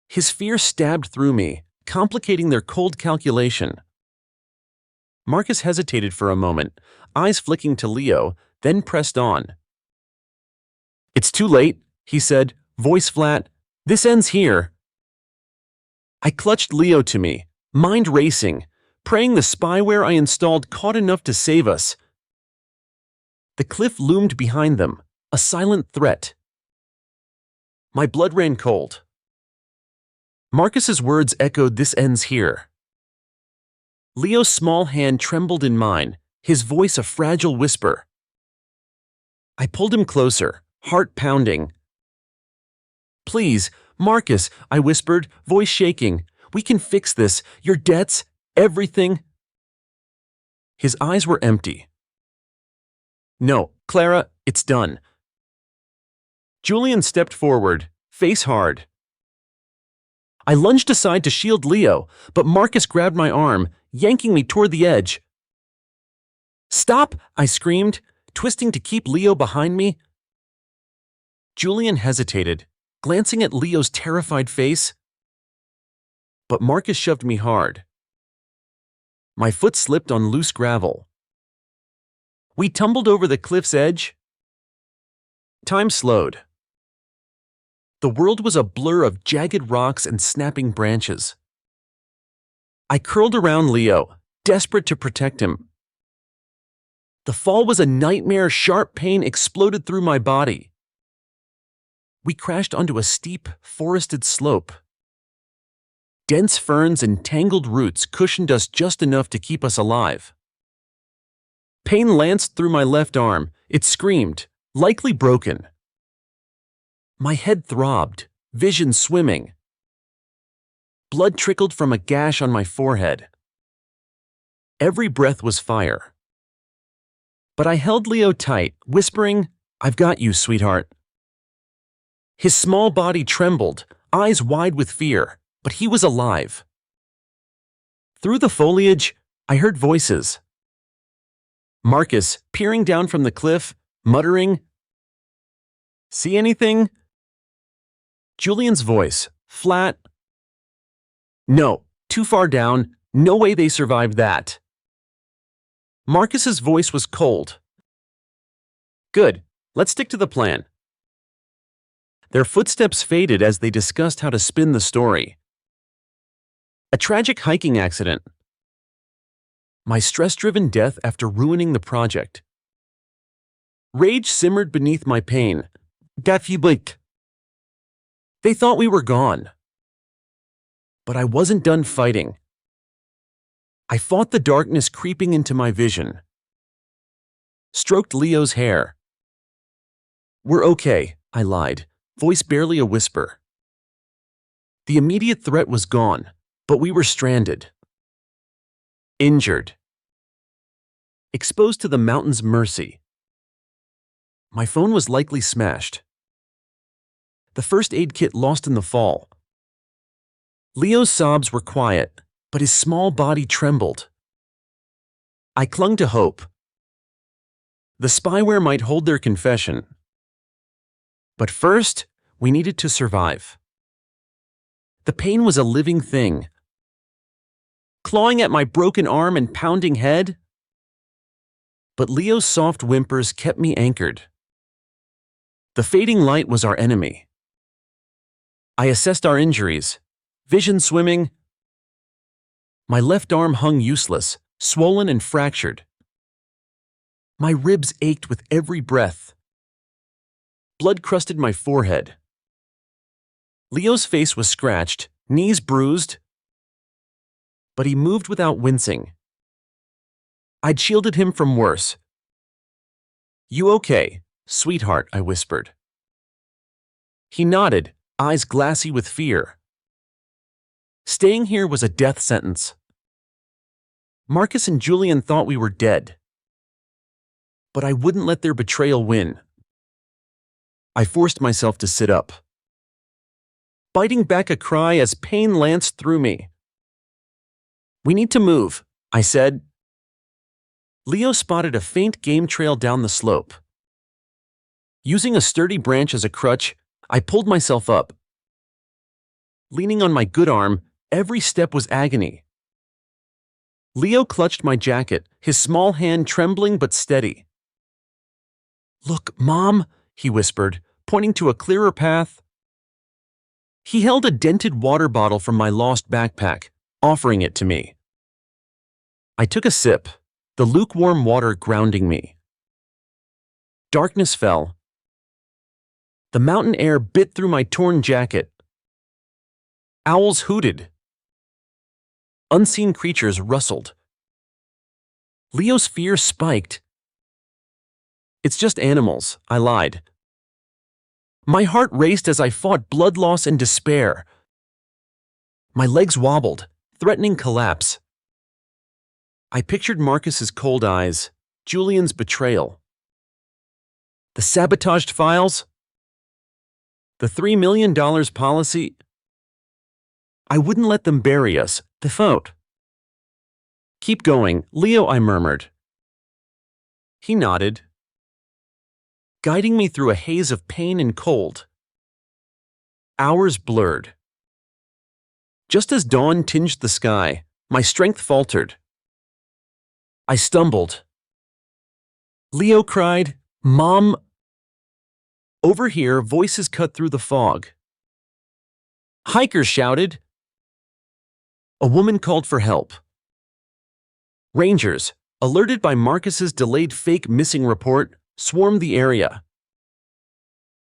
His fear stabbed through me, complicating their cold calculation. Marcus hesitated for a moment, eyes flicking to Leo, then pressed on. "It's too late," he said, voice flat. "This ends here." I clutched Leo to me, mind racing, praying the spyware I installed caught enough to save us. The cliff loomed behind them, a silent threat. My blood ran cold. Marcus's words echoed, "This ends here." Leo's small hand trembled in mine, his voice a fragile whisper. I pulled him closer, heart pounding. "Please, Marcus," I whispered, voice shaking. "We can fix this, your debts, everything." His eyes were empty. "No, Clara, it's done." Julian stepped forward, face hard. I lunged aside to shield Leo, but Marcus grabbed my arm, yanking me toward the edge. "Stop!" I screamed, twisting to keep Leo behind me. Julian hesitated, glancing at Leo's terrified face. But Marcus shoved me hard. My foot slipped on loose gravel. We tumbled over the cliff's edge. Time slowed. The world was a blur of jagged rocks and snapping branches. I curled around Leo, desperate to protect him. The fall was a nightmare. Sharp pain exploded through my body. We crashed onto a steep, forested slope. Dense ferns and tangled roots cushioned us just enough to keep us alive. Pain lanced through my left arm. It screamed, likely broken. My head throbbed, vision swimming. Blood trickled from a gash on my forehead. Every breath was fire. But I held Leo tight, whispering, "I've got you, sweetheart." His small body trembled, eyes wide with fear, but he was alive. Through the foliage, I heard voices. Marcus, peering down from the cliff, muttering, "See anything?" Julian's voice, flat. "No, too far down, no way they survived that." Marcus's voice was cold. "Good, let's stick to the plan." Their footsteps faded as they discussed how to spin the story. A tragic hiking accident. My stress-driven death after ruining the project. Rage simmered beneath my pain. Gafiblik. They thought we were gone. But I wasn't done fighting. I fought the darkness creeping into my vision. Stroked Leo's hair. "We're okay," I lied, voice barely a whisper. The immediate threat was gone, but we were stranded. Injured. Exposed to the mountain's mercy. My phone was likely smashed. The first aid kit lost in the fall. Leo's sobs were quiet, but his small body trembled. I clung to hope. The spyware might hold their confession. But first, we needed to survive. The pain was a living thing. Clawing at my broken arm and pounding head. But Leo's soft whimpers kept me anchored. The fading light was our enemy. I assessed our injuries. Vision swimming. My left arm hung useless, swollen and fractured. My ribs ached with every breath. Blood crusted my forehead. Leo's face was scratched, knees bruised, but he moved without wincing. I'd shielded him from worse. "You okay, sweetheart?" I whispered. He nodded, eyes glassy with fear. Staying here was a death sentence. Marcus and Julian thought we were dead. But I wouldn't let their betrayal win. I forced myself to sit up, biting back a cry as pain lanced through me. "We need to move," I said. Leo spotted a faint game trail down the slope. Using a sturdy branch as a crutch, I pulled myself up. Leaning on my good arm, every step was agony. Leo clutched my jacket, his small hand trembling but steady. "Look, Mom," he whispered, pointing to a clearer path. He held a dented water bottle from my lost backpack, offering it to me. I took a sip, the lukewarm water grounding me. Darkness fell. The mountain air bit through my torn jacket. Owls hooted. Unseen creatures rustled. Leo's fear spiked. "It's just animals," I lied. My heart raced as I fought blood loss and despair. My legs wobbled, threatening collapse. I pictured Marcus's cold eyes, Julian's betrayal. The sabotaged files? The $3 million policy? I wouldn't let them bury us, defame. "Keep going, Leo," I murmured. He nodded, guiding me through a haze of pain and cold. Hours blurred. Just as dawn tinged the sky, my strength faltered. I stumbled. Leo cried, "Mom!" Over here, voices cut through the fog. Hikers shouted. A woman called for help. Rangers, alerted by Marcus's delayed fake missing report, swarmed the area.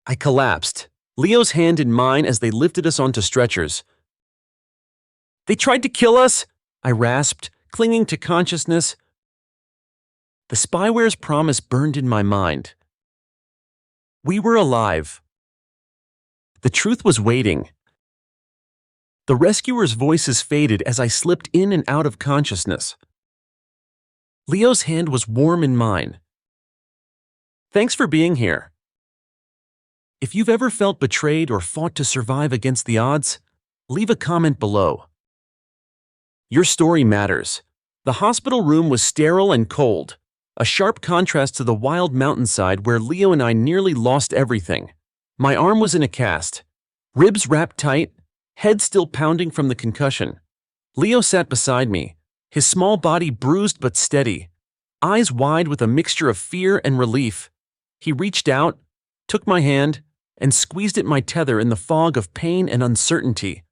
I collapsed, Leo's hand in mine as they lifted us onto stretchers. "They tried to kill us," I rasped, clinging to consciousness. The spyware's promise burned in my mind. We were alive. The truth was waiting. The rescuers' voices faded as I slipped in and out of consciousness. Leo's hand was warm in mine. "Thanks for being here. If you've ever felt betrayed or fought to survive against the odds, leave a comment below. Your story matters." The hospital room was sterile and cold, a sharp contrast to the wild mountainside where Leo and I nearly lost everything. My arm was in a cast, ribs wrapped tight, head still pounding from the concussion. Leo sat beside me, his small body bruised but steady, eyes wide with a mixture of fear and relief. He reached out, took my hand, and squeezed at my tether in the fog of pain and uncertainty.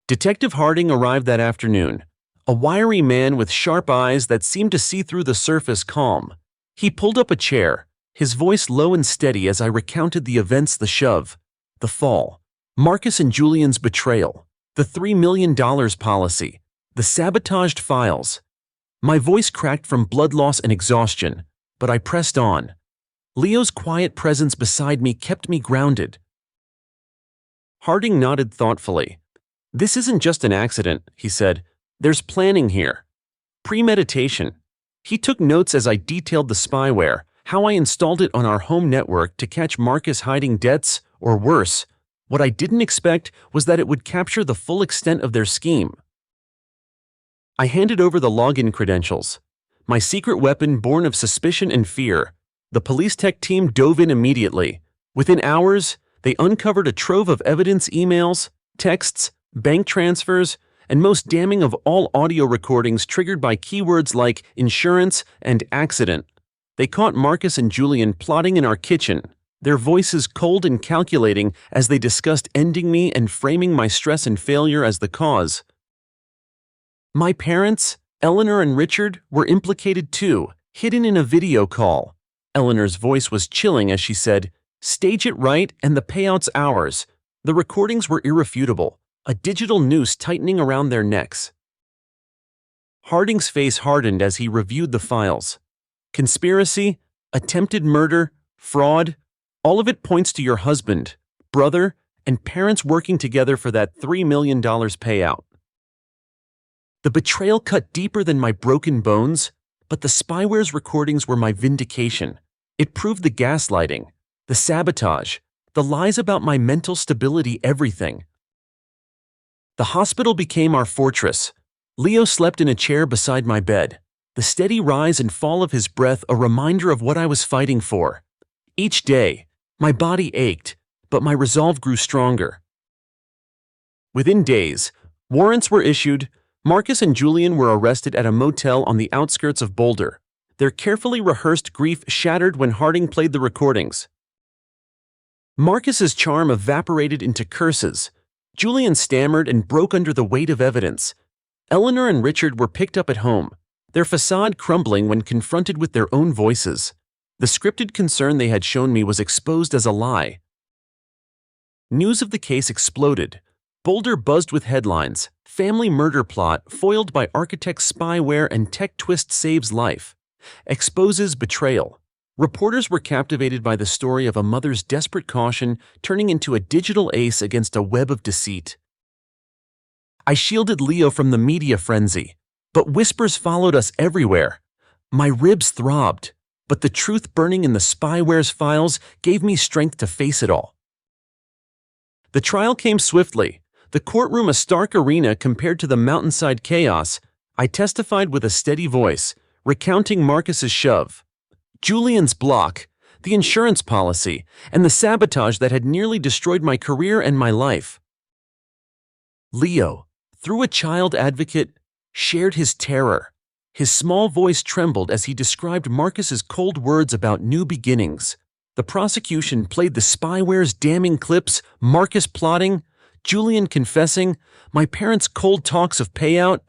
Detective Harding arrived that afternoon, a wiry man with sharp eyes that seemed to see through the surface calm. He pulled up a chair, his voice low and steady as I recounted the events: the shove, the fall, Marcus and Julian's betrayal, the $3 million policy, the sabotaged files. My voice cracked from blood loss and exhaustion, but I pressed on. Leo's quiet presence beside me kept me grounded. Harding nodded thoughtfully. "This isn't just an accident," he said. "There's planning here. Premeditation." He took notes as I detailed the spyware, how I installed it on our home network to catch Marcus hiding debts, or worse. What I didn't expect was that it would capture the full extent of their scheme. I handed over the login credentials. My secret weapon born of suspicion and fear. The police tech team dove in immediately. Within hours, they uncovered a trove of evidence: emails, texts, bank transfers, and most damning of all, audio recordings triggered by keywords like insurance and accident. They caught Marcus and Julian plotting in our kitchen, their voices cold and calculating as they discussed ending me and framing my stress and failure as the cause. My parents, Eleanor and Richard, were implicated too, hidden in a video call. Eleanor's voice was chilling as she said, "Stage it right and the payout's ours." The recordings were irrefutable, a digital noose tightening around their necks. Harding's face hardened as he reviewed the files. Conspiracy, attempted murder, fraud, all of it points to your husband, brother, and parents working together for that $3 million payout. The betrayal cut deeper than my broken bones, but the spyware's recordings were my vindication. It proved the gaslighting, the sabotage, the lies about my mental stability, everything. The hospital became our fortress. Leo slept in a chair beside my bed, the steady rise and fall of his breath a reminder of what I was fighting for. Each day, my body ached, but my resolve grew stronger. Within days, warrants were issued. Marcus and Julian were arrested at a motel on the outskirts of Boulder, their carefully rehearsed grief shattered when Harding played the recordings. Marcus's charm evaporated into curses. Julian stammered and broke under the weight of evidence. Eleanor and Richard were picked up at home, their facade crumbling when confronted with their own voices. The scripted concern they had shown me was exposed as a lie. News of the case exploded. Boulder buzzed with headlines: family murder plot foiled by architect spyware and tech twist saves life. Exposes betrayal. Reporters were captivated by the story of a mother's desperate caution turning into a digital ace against a web of deceit. I shielded Leo from the media frenzy, but whispers followed us everywhere. My ribs throbbed, but the truth burning in the spyware's files gave me strength to face it all. The trial came swiftly, the courtroom a stark arena compared to the mountainside chaos. I testified with a steady voice, recounting Marcus's shove, Julian's block, the insurance policy, and the sabotage that had nearly destroyed my career and my life. Leo, through a child advocate, shared his terror. His small voice trembled as he described Marcus's cold words about new beginnings. The prosecution played the spyware's damning clips, Marcus plotting, Julian confessing, my parents' cold talks of payout.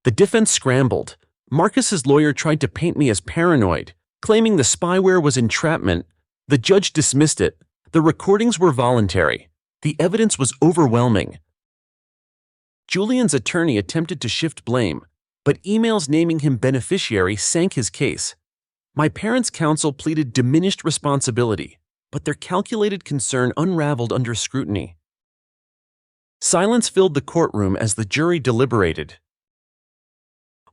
The defense scrambled. Marcus's lawyer tried to paint me as paranoid, claiming the spyware was entrapment. The judge dismissed it. The recordings were voluntary. The evidence was overwhelming. Julian's attorney attempted to shift blame, but emails naming him beneficiary sank his case. My parents' counsel pleaded diminished responsibility, but their calculated concern unraveled under scrutiny. Silence filled the courtroom as the jury deliberated.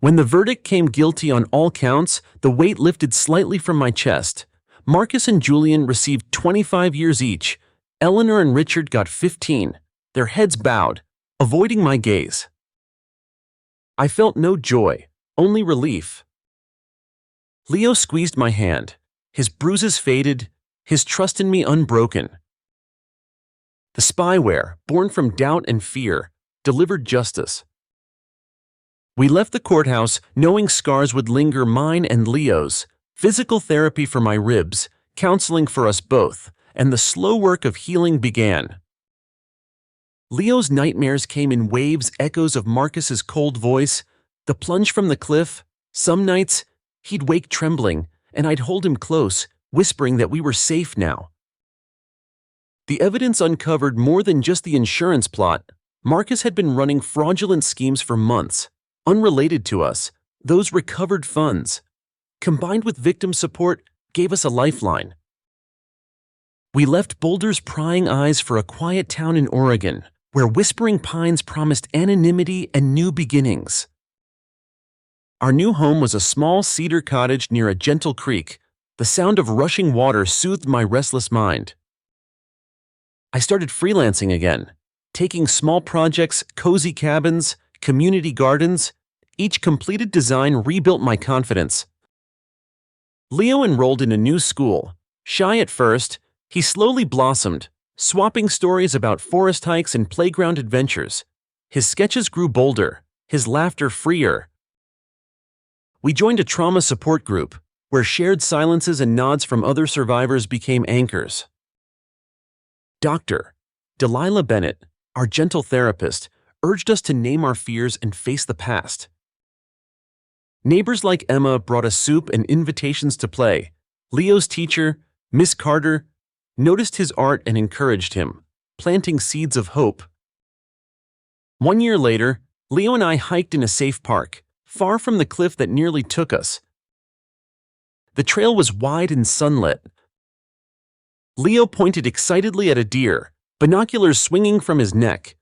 When the verdict came guilty on all counts, the weight lifted slightly from my chest. Marcus and Julian received 25 years each. Eleanor and Richard got 15, their heads bowed, avoiding my gaze. I felt no joy, only relief. Leo squeezed my hand, his bruises faded, his trust in me unbroken. The spyware, born from doubt and fear, delivered justice. We left the courthouse knowing scars would linger, mine and Leo's, physical therapy for my ribs, counseling for us both, and the slow work of healing began. Leo's nightmares came in waves, echoes of Marcus's cold voice, the plunge from the cliff. Some nights, he'd wake trembling, and I'd hold him close, whispering that we were safe now. The evidence uncovered more than just the insurance plot. Marcus had been running fraudulent schemes for months, unrelated to us. Those recovered funds, combined with victim support, gave us a lifeline. We left Boulder's prying eyes for a quiet town in Oregon, where whispering pines promised anonymity and new beginnings. Our new home was a small cedar cottage near a gentle creek. The sound of rushing water soothed my restless mind. I started freelancing again, taking small projects, cozy cabins, community gardens. Each completed design rebuilt my confidence. Leo enrolled in a new school. Shy at first, he slowly blossomed, swapping stories about forest hikes and playground adventures. His sketches grew bolder, his laughter freer. We joined a trauma support group, where shared silences and nods from other survivors became anchors. Dr. Delilah Bennett, our gentle therapist, urged us to name our fears and face the past. Neighbors like Emma brought us soup and invitations to play. Leo's teacher, Miss Carter, noticed his art and encouraged him, planting seeds of hope. 1 year later, Leo and I hiked in a safe park, far from the cliff that nearly took us. The trail was wide and sunlit. Leo pointed excitedly at a deer, binoculars swinging from his neck.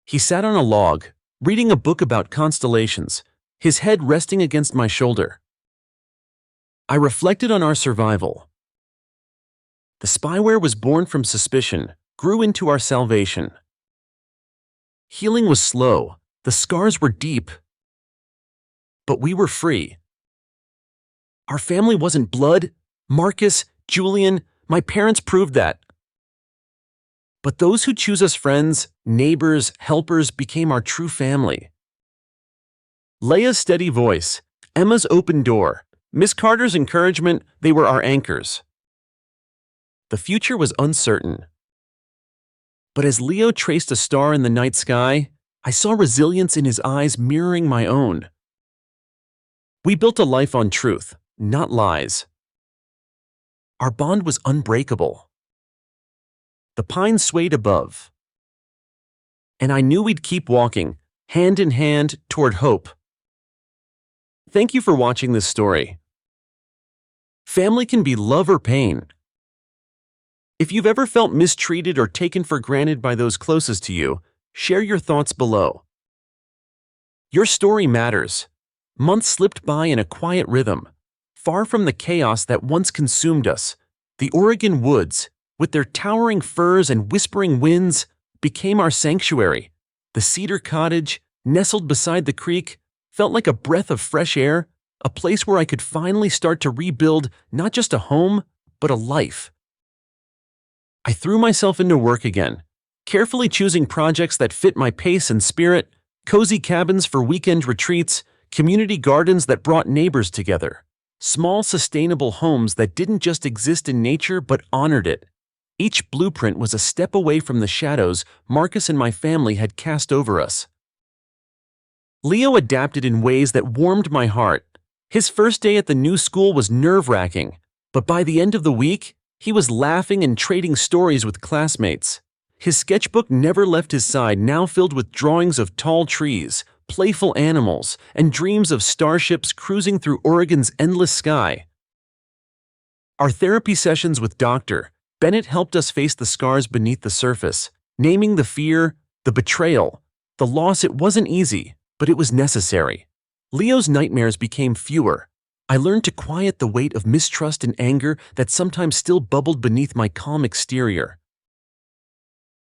He sat on a log, reading a book about constellations, his head resting against my shoulder. I reflected on our survival. The spyware was born from suspicion, grew into our salvation. Healing was slow, the scars were deep, but we were free. Our family wasn't blood. Marcus, Julian, my parents proved that. But those who choose us friends, neighbors, helpers became our true family. Leia's steady voice, Emma's open door, Miss Carter's encouragement, they were our anchors. The future was uncertain. But as Leo traced a star in the night sky, I saw resilience in his eyes mirroring my own. We built a life on truth, not lies. Our bond was unbreakable. The pines swayed above, and I knew we'd keep walking, hand in hand, toward hope. Thank you for watching this story. Family can be love or pain. If you've ever felt mistreated or taken for granted by those closest to you, share your thoughts below. Your story matters. Months slipped by in a quiet rhythm, far from the chaos that once consumed us. The Oregon woods, with their towering firs and whispering winds, became our sanctuary. The cedar cottage, nestled beside the creek, felt like a breath of fresh air, a place where I could finally start to rebuild not just a home, but a life. I threw myself into work again, carefully choosing projects that fit my pace and spirit, cozy cabins for weekend retreats, community gardens that brought neighbors together, small sustainable homes that didn't just exist in nature but honored it. Each blueprint was a step away from the shadows Marcus and my family had cast over us. Leo adapted in ways that warmed my heart. His first day at the new school was nerve-wracking, but by the end of the week, he was laughing and trading stories with classmates. His sketchbook never left his side, now filled with drawings of tall trees, playful animals, and dreams of starships cruising through Oregon's endless sky. Our therapy sessions with Dr. Bennett helped us face the scars beneath the surface, naming the fear, the betrayal, the loss. It wasn't easy, but it was necessary. Leo's nightmares became fewer. I learned to quiet the weight of mistrust and anger that sometimes still bubbled beneath my calm exterior.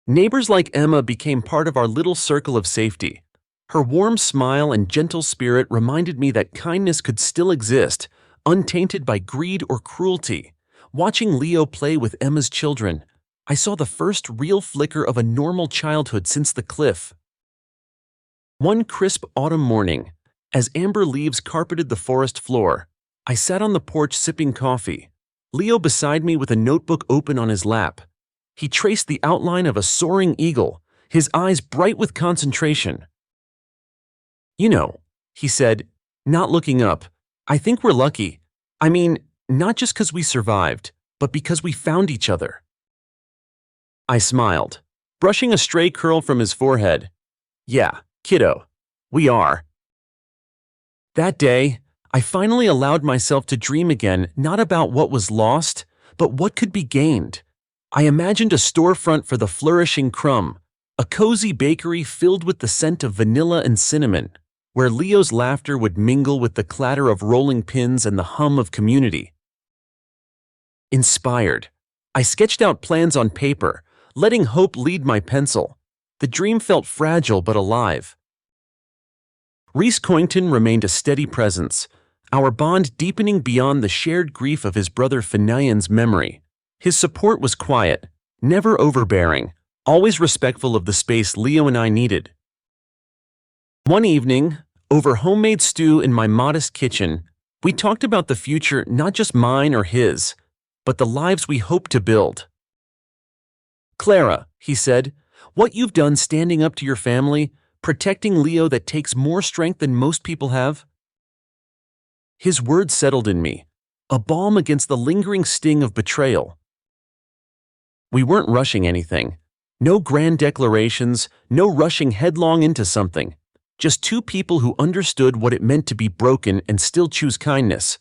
Neighbors like Emma became part of our little circle of safety. Her warm smile and gentle spirit reminded me that kindness could still exist, untainted by greed or cruelty. Watching Leo play with Emma's children, I saw the first real flicker of a normal childhood since the cliff. One crisp autumn morning, as amber leaves carpeted the forest floor, I sat on the porch sipping coffee, Leo beside me with a notebook open on his lap. He traced the outline of a soaring eagle, his eyes bright with concentration. "You know," he said, not looking up, "I think we're lucky. I mean, not just because we survived, but because we found each other." I smiled, brushing a stray curl from his forehead. "Yeah, kiddo, we are." That day, I finally allowed myself to dream again, not about what was lost, but what could be gained. I imagined a storefront for the flourishing crumb, a cozy bakery filled with the scent of vanilla and cinnamon, where Leo's laughter would mingle with the clatter of rolling pins and the hum of community. Inspired, I sketched out plans on paper, letting hope lead my pencil. The dream felt fragile but alive. Reese Coington remained a steady presence, our bond deepening beyond the shared grief of his brother Finian's memory. His support was quiet, never overbearing, always respectful of the space Leo and I needed. One evening, over homemade stew in my modest kitchen, we talked about the future, not just mine or his, but the lives we hope to build. "Clara," he said, "what you've done standing up to your family, protecting Leo, that takes more strength than most people have." His words settled in me, a balm against the lingering sting of betrayal. We weren't rushing anything. No grand declarations, no rushing headlong into something. Just two people who understood what it meant to be broken and still choose kindness.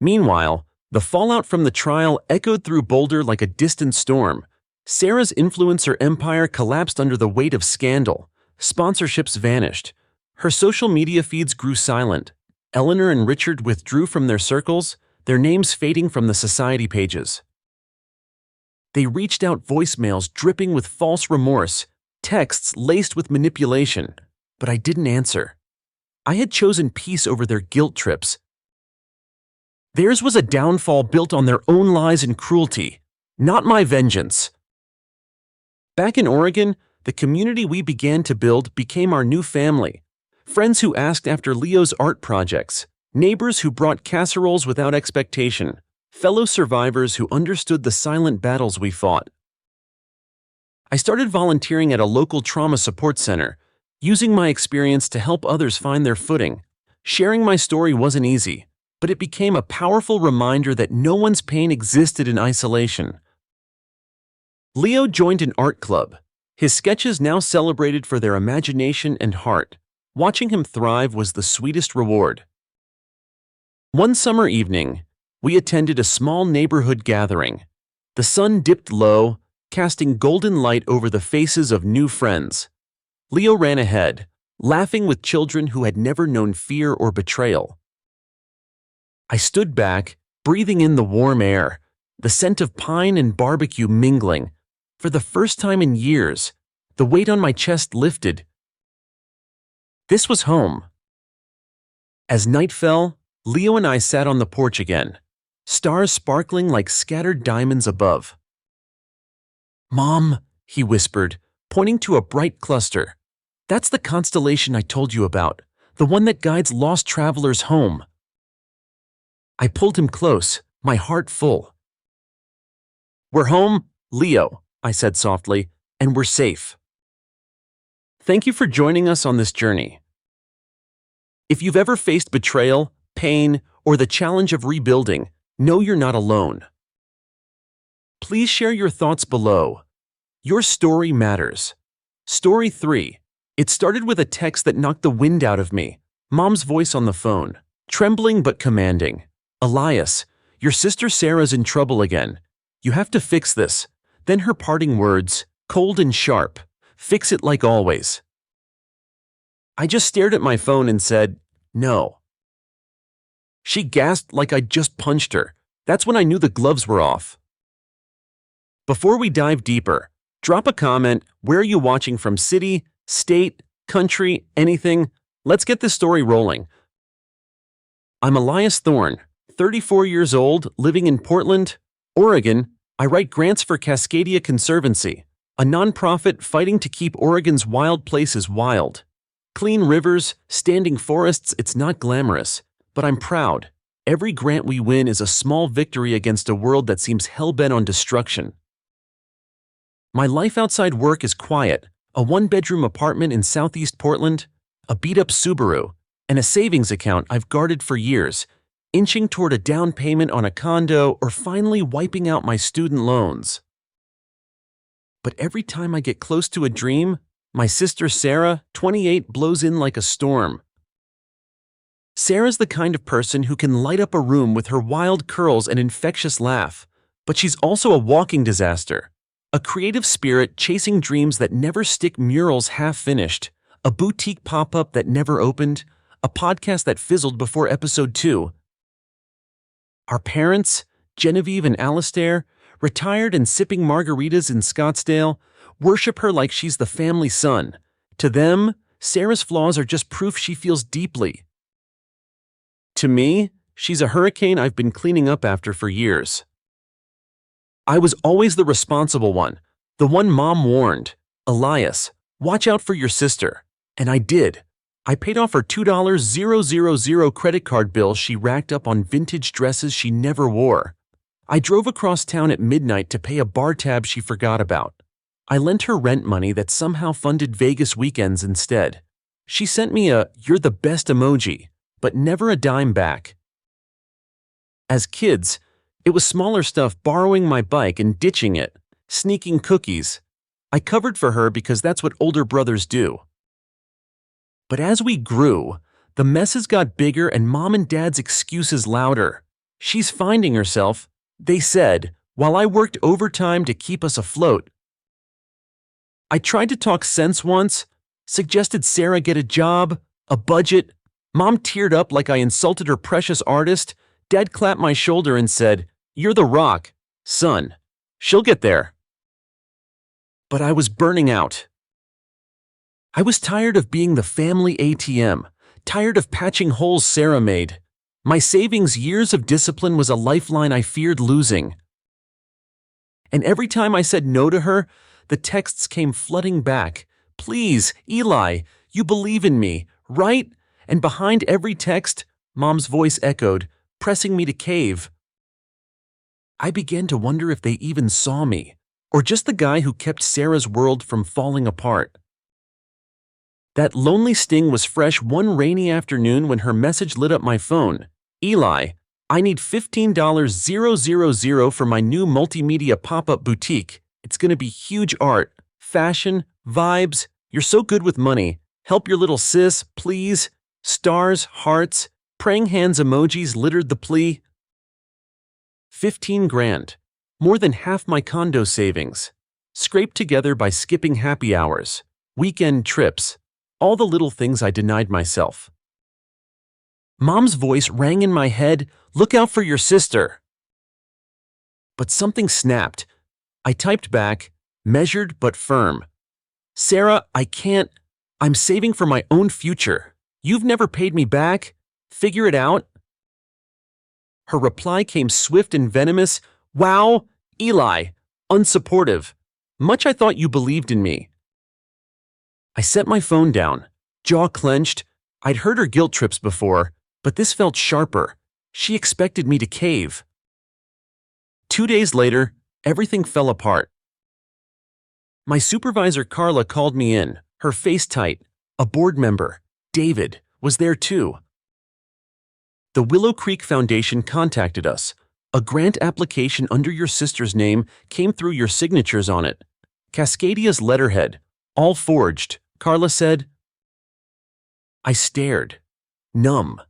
Meanwhile, the fallout from the trial echoed through Boulder like a distant storm. Sarah's influencer empire collapsed under the weight of scandal. Sponsorships vanished. Her social media feeds grew silent. Eleanor and Richard withdrew from their circles, their names fading from the society pages. They reached out, voicemails dripping with false remorse, texts laced with manipulation, but I didn't answer. I had chosen peace over their guilt trips. Theirs was a downfall built on their own lies and cruelty, not my vengeance. Back in Oregon, the community we began to build became our new family. Friends who asked after Leo's art projects, neighbors who brought casseroles without expectation, fellow survivors who understood the silent battles we fought. I started volunteering at a local trauma support center, using my experience to help others find their footing. Sharing my story wasn't easy, but it became a powerful reminder that no one's pain existed in isolation. Leo joined an art club, his sketches now celebrated for their imagination and heart. Watching him thrive was the sweetest reward. One summer evening, we attended a small neighborhood gathering. The sun dipped low, casting golden light over the faces of new friends. Leo ran ahead, laughing with children who had never known fear or betrayal. I stood back, breathing in the warm air, the scent of pine and barbecue mingling. For the first time in years, the weight on my chest lifted. This was home. As night fell, Leo and I sat on the porch again, stars sparkling like scattered diamonds above. "Mom," he whispered, pointing to a bright cluster. "That's the constellation I told you about, the one that guides lost travelers home." I pulled him close, my heart full. "We're home, Leo," I said softly, "and we're safe." Thank you for joining us on this journey. If you've ever faced betrayal, pain, or the challenge of rebuilding, know you're not alone. Please share your thoughts below. Your story matters. Story 3. It started with a text that knocked the wind out of me. Mom's voice on the phone, trembling but commanding. "Elias, your sister Sarah's in trouble again. You have to fix this." Then her parting words, cold and sharp, "Fix it like always." I just stared at my phone and said, "No." She gasped like I'd just punched her. That's when I knew the gloves were off. Before we dive deeper, drop a comment. Where are you watching from? City, state, country, anything? Let's get this story rolling. I'm Elias Thorne, 34 years old, living in Portland, Oregon. I write grants for Cascadia Conservancy, a nonprofit fighting to keep Oregon's wild places wild. Clean rivers, standing forests, it's not glamorous, but I'm proud. Every grant we win is a small victory against a world that seems hell-bent on destruction. My life outside work is quiet, a one-bedroom apartment in southeast Portland, a beat-up Subaru, and a savings account I've guarded for years, inching toward a down payment on a condo or finally wiping out my student loans. But every time I get close to a dream, my sister Sarah, 28, blows in like a storm. Sarah's the kind of person who can light up a room with her wild curls and infectious laugh, but she's also a walking disaster. A creative spirit chasing dreams that never stick, murals half-finished, a boutique pop-up that never opened, a podcast that fizzled before episode 2. Our parents, Genevieve and Alistair, retired and sipping margaritas in Scottsdale, worship her like she's the family son. To them, Sarah's flaws are just proof she feels deeply. To me, she's a hurricane I've been cleaning up after for years. I was always the responsible one, the one Mom warned. Elias, watch out for your sister. And I did. I paid off her $2,000 credit card bill she racked up on vintage dresses she never wore. I drove across town at midnight to pay a bar tab she forgot about. I lent her rent money that somehow funded Vegas weekends instead. She sent me a "you're the best" emoji, but never a dime back. As kids, it was smaller stuff: borrowing my bike and ditching it, sneaking cookies. I covered for her because that's what older brothers do. But as we grew, the messes got bigger and Mom and Dad's excuses louder. She's finding herself, they said, while I worked overtime to keep us afloat. I tried to talk sense once, suggested Sarah get a job, a budget. Mom teared up like I insulted her precious artist. Dad clapped my shoulder and said, "You're the rock, son. She'll get there." But I was burning out. I was tired of being the family ATM, tired of patching holes Sarah made. My savings, years of discipline, was a lifeline I feared losing. And every time I said no to her, the texts came flooding back. "Please, Eli, you believe in me, right?" And behind every text, Mom's voice echoed, pressing me to cave. I began to wonder if they even saw me, or just the guy who kept Sarah's world from falling apart. That lonely sting was fresh one rainy afternoon when her message lit up my phone. "Eli, I need $15,000 for my new multimedia pop-up boutique. It's gonna be huge: art, fashion, vibes. You're so good with money. Help your little sis, please." Stars, hearts, praying hands emojis littered the plea. 15 grand, more than half my condo savings, scraped together by skipping happy hours, weekend trips, all the little things I denied myself. Mom's voice rang in my head, "Look out for your sister." But something snapped. I typed back, measured but firm. "Sarah, I can't. I'm saving for my own future. You've never paid me back. Figure it out." Her reply came swift and venomous. "Wow, Eli, unsupportive. Much I thought you believed in me." I set my phone down, jaw clenched. I'd heard her guilt trips before, but this felt sharper. She expected me to cave. 2 days later, everything fell apart. My supervisor Carla called me in, her face tight. A board member, David, was there too. The Willow Creek Foundation contacted us. "A grant application under your sister's name came through, your signatures on it. Cascadia's letterhead, all forged," Carla said. I stared, numb.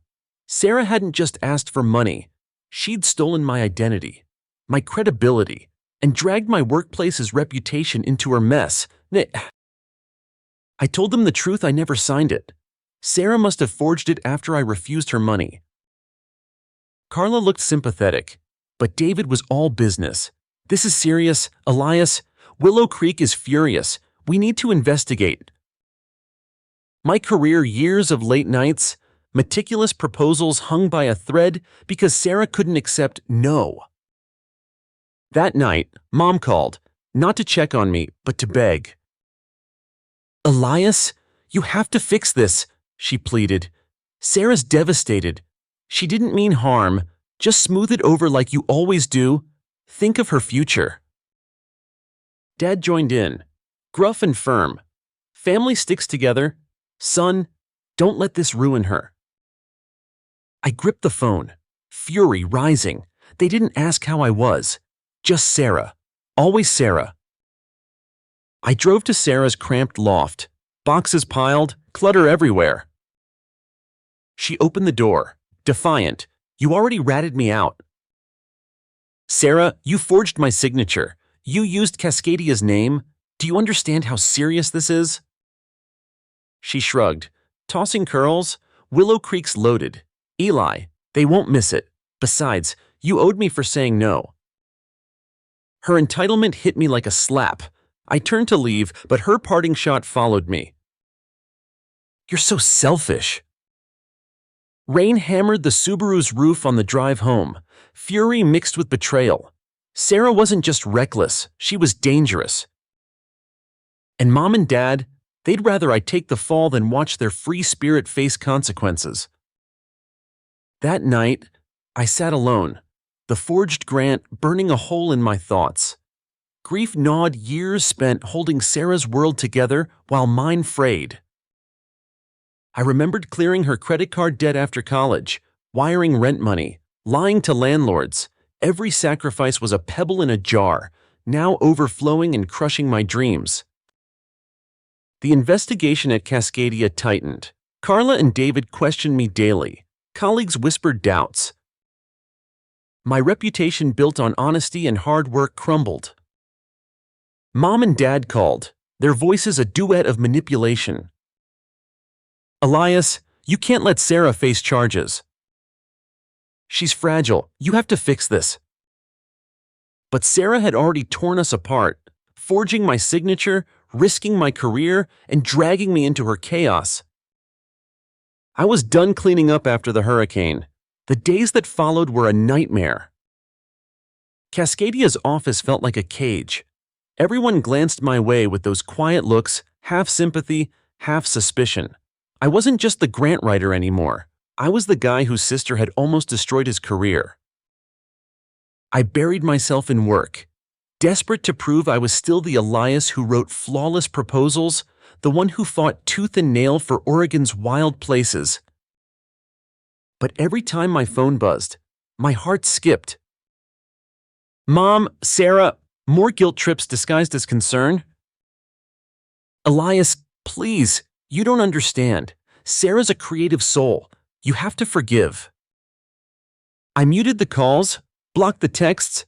Sarah hadn't just asked for money. She'd stolen my identity, my credibility, and dragged my workplace's reputation into her mess. I told them the truth: I never signed it. Sarah must have forged it after I refused her money. Carla looked sympathetic, but David was all business. "This is serious, Elias. Willow Creek is furious. We need to investigate." My career, years of late nights, meticulous proposals hung by a thread because Sarah couldn't accept no. That night, Mom called, not to check on me, but to beg. "Elias, you have to fix this," she pleaded. "Sarah's devastated. She didn't mean harm. Just smooth it over like you always do. Think of her future." Dad joined in, gruff and firm. "Family sticks together. Son, don't let this ruin her." I gripped the phone, fury rising. They didn't ask how I was. Just Sarah. Always Sarah. I drove to Sarah's cramped loft. Boxes piled, clutter everywhere. She opened the door, defiant. "You already ratted me out." "Sarah, you forged my signature. You used Cascadia's name. Do you understand how serious this is?" She shrugged, tossing curls. "Willow Creek's loaded. Eli, they won't miss it. Besides, you owed me for saying no." Her entitlement hit me like a slap. I turned to leave, but her parting shot followed me. You're so selfish. Rain hammered the Subaru's roof on the drive home, fury mixed with betrayal. Sarah wasn't just reckless, she was dangerous. And Mom and Dad, they'd rather I take the fall than watch their free spirit face consequences. That night, I sat alone, the forged grant burning a hole in my thoughts. Grief gnawed years spent holding Sarah's world together while mine frayed. I remembered clearing her credit card debt after college, wiring rent money, lying to landlords. Every sacrifice was a pebble in a jar, now overflowing and crushing my dreams. The investigation at Cascadia tightened. Carla and David questioned me daily. Colleagues whispered doubts. My reputation built on honesty and hard work crumbled. Mom and Dad called, their voices a duet of manipulation. Elias, you can't let Sarah face charges. She's fragile. You have to fix this. But Sarah had already torn us apart, forging my signature, risking my career, and dragging me into her chaos. I was done cleaning up after the hurricane. The days that followed were a nightmare. Cascadia's office felt like a cage. Everyone glanced my way with those quiet looks, half sympathy, half suspicion. I wasn't just the grant writer anymore. I was the guy whose sister had almost destroyed his career. I buried myself in work, desperate to prove I was still the Elias who wrote flawless proposals, the one who fought tooth and nail for Oregon's wild places. But every time my phone buzzed, my heart skipped. Mom, Sarah, more guilt trips disguised as concern? Elias, please, you don't understand. Sarah's a creative soul. You have to forgive. I muted the calls, blocked the texts.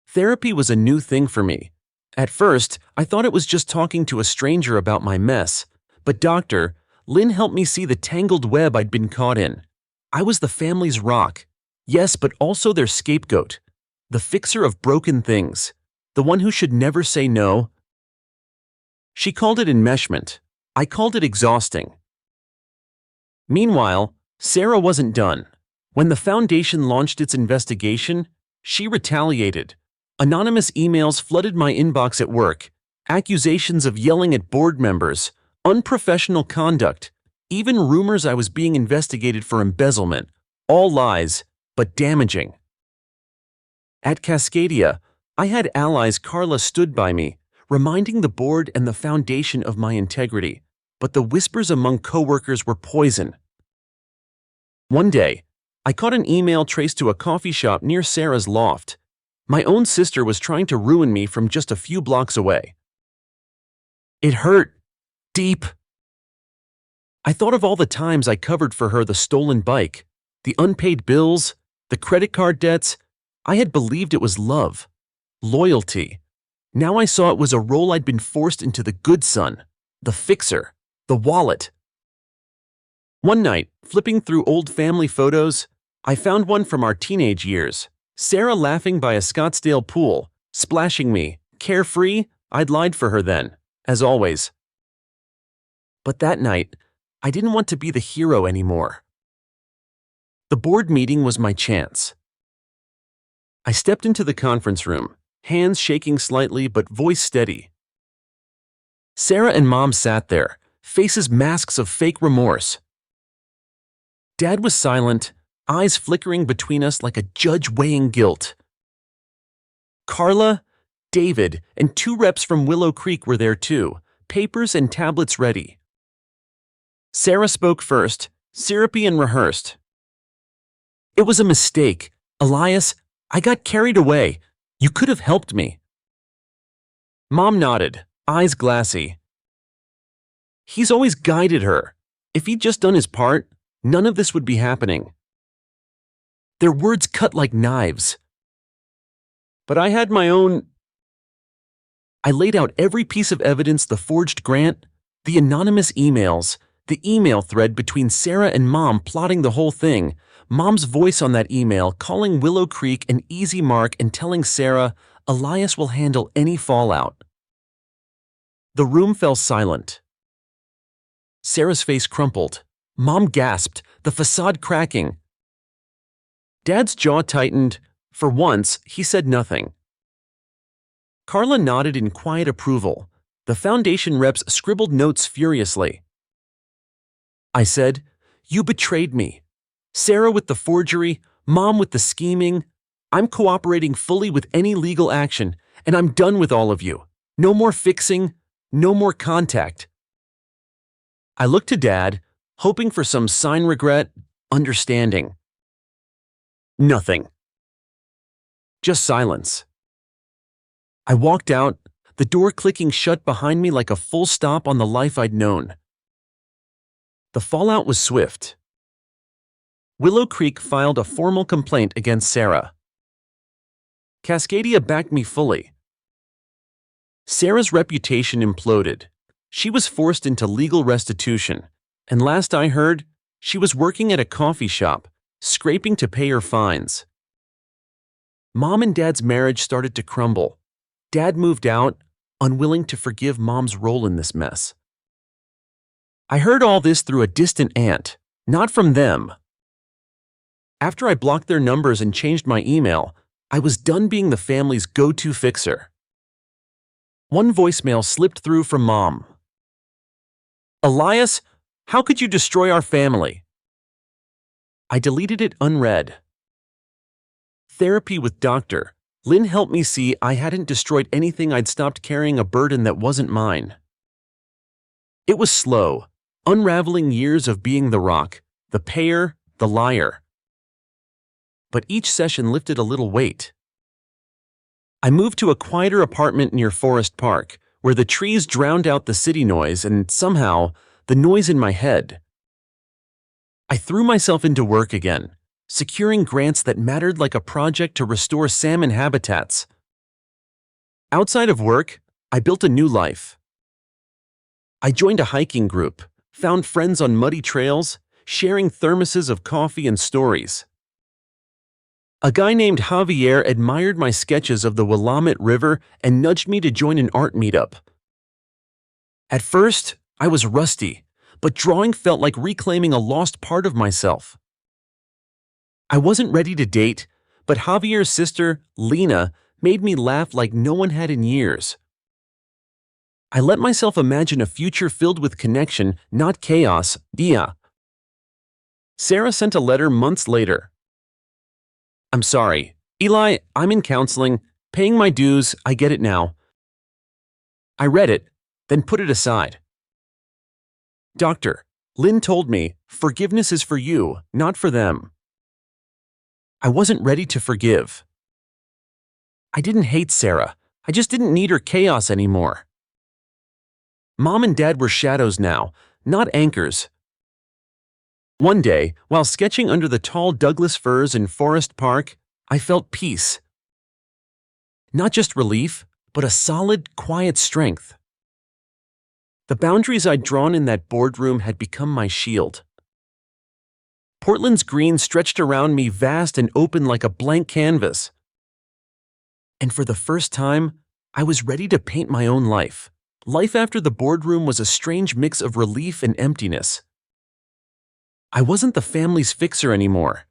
Therapy was a new thing for me. At first, I thought it was just talking to a stranger about my mess. But Dr. Lynn helped me see the tangled web I'd been caught in. I was the family's rock. Yes, but also their scapegoat. The fixer of broken things. The one who should never say no. She called it enmeshment. I called it exhausting. Meanwhile, Sarah wasn't done. When the foundation launched its investigation, she retaliated. Anonymous emails flooded my inbox at work, accusations of yelling at board members, unprofessional conduct, even rumors I was being investigated for embezzlement. All lies, but damaging. At Cascadia, I had allies. Carla stood by me, reminding the board and the foundation of my integrity. But the whispers among coworkers were poison. One day, I caught an email traced to a coffee shop near Sarah's loft. My own sister was trying to ruin me from just a few blocks away. It hurt. Deep. I thought of all the times I covered for her the stolen bike, the unpaid bills, the credit card debts. I had believed it was love, loyalty. Now I saw it was a role I'd been forced into, the good son, the fixer, the wallet. One night, flipping through old family photos, I found one from our teenage years. Sarah laughing by a Scottsdale pool, splashing me, carefree. I'd lied for her then, as always. But that night, I didn't want to be the hero anymore. The board meeting was my chance. I stepped into the conference room, hands shaking slightly but voice steady. Sarah and Mom sat there, faces masks of fake remorse. Dad was silent, eyes flickering between us like a judge weighing guilt. Carla, David, and 2 reps from Willow Creek were there too, papers and tablets ready. Sarah spoke first, syrupy and rehearsed. It was a mistake. Elias, I got carried away. You could have helped me. Mom nodded, eyes glassy. He's always guided her. If he'd just done his part, none of this would be happening. Their words cut like knives. But I had my own. I laid out every piece of evidence: the forged grant, the anonymous emails, the email thread between Sarah and Mom plotting the whole thing, Mom's voice on that email calling Willow Creek an easy mark and telling Sarah, Elias will handle any fallout. The room fell silent. Sarah's face crumpled. Mom gasped, the facade cracking. Dad's jaw tightened. For once, he said nothing. Carla nodded in quiet approval. The foundation reps scribbled notes furiously. I said, "You betrayed me. Sarah with the forgery, Mom with the scheming. I'm cooperating fully with any legal action, and I'm done with all of you. No more fixing, no more contact." I looked to Dad, hoping for some sign regret, understanding. Nothing. Just silence. I walked out, the door clicking shut behind me like a full stop on the life I'd known. The fallout was swift. Willow Creek filed a formal complaint against Sarah. Cascadia backed me fully. Sarah's reputation imploded. She was forced into legal restitution, and last I heard, she was working at a coffee shop, scraping to pay her fines. Mom and Dad's marriage started to crumble. Dad moved out, unwilling to forgive Mom's role in this mess. I heard all this through a distant aunt, not from them. After I blocked their numbers and changed my email, I was done being the family's go-to fixer. One voicemail slipped through from Mom. "Elias, how could you destroy our family?" I deleted it unread. Therapy with Dr. Lynn helped me see I hadn't destroyed anything. I'd stopped carrying a burden that wasn't mine. It was slow, unraveling years of being the rock, the payer, the liar. But each session lifted a little weight. I moved to a quieter apartment near Forest Park, where the trees drowned out the city noise and, somehow, the noise in my head. I threw myself into work again, securing grants that mattered like a project to restore salmon habitats. Outside of work, I built a new life. I joined a hiking group, found friends on muddy trails, sharing thermoses of coffee and stories. A guy named Javier admired my sketches of the Willamette River and nudged me to join an art meetup. At first, I was rusty, but drawing felt like reclaiming a lost part of myself. I wasn't ready to date, but Javier's sister, Lena, made me laugh like no one had in years. I let myself imagine a future filled with connection, not chaos. Sarah sent a letter months later. "I'm sorry. Eli, I'm in counseling, paying my dues, I get it now." I read it, then put it aside. "Doctor, Lynn told me, forgiveness is for you, not for them." I wasn't ready to forgive. I didn't hate Sarah. I just didn't need her chaos anymore. Mom and Dad were shadows now, not anchors. One day, while sketching under the tall Douglas firs in Forest Park, I felt peace. Not just relief, but a solid, quiet strength. The boundaries I'd drawn in that boardroom had become my shield. Portland's green stretched around me vast and open like a blank canvas. And for the first time, I was ready to paint my own life. Life after the boardroom was a strange mix of relief and emptiness. I wasn't the family's fixer anymore.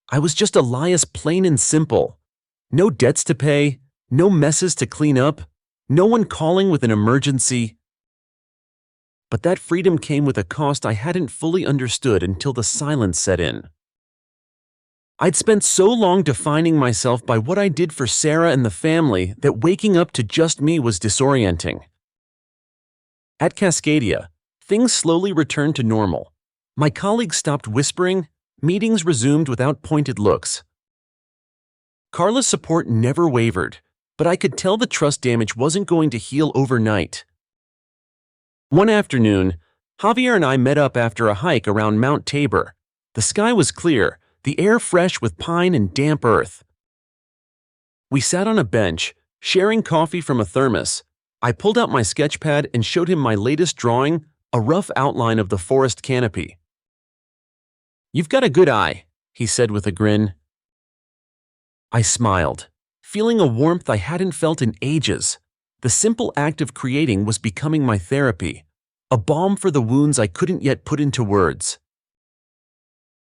I was just Elias, plain and simple. No debts to pay, no messes to clean up, no one calling with an emergency. But that freedom came with a cost I hadn't fully understood until the silence set in. I'd spent so long defining myself by what I did for Sarah and the family that waking up to just me was disorienting. At Cascadia, things slowly returned to normal. My colleagues stopped whispering, meetings resumed without pointed looks. Carla's support never wavered, but I could tell the trust damage wasn't going to heal overnight. One afternoon, Javier and I met up after a hike around Mount Tabor. The sky was clear, the air fresh with pine and damp earth. We sat on a bench, sharing coffee from a thermos. I pulled out my sketch pad and showed him my latest drawing, a rough outline of the forest canopy. "You've got a good eye," he said with a grin. I smiled, feeling a warmth I hadn't felt in ages. The simple act of creating was becoming my therapy. a balm for the wounds I couldn't yet put into words.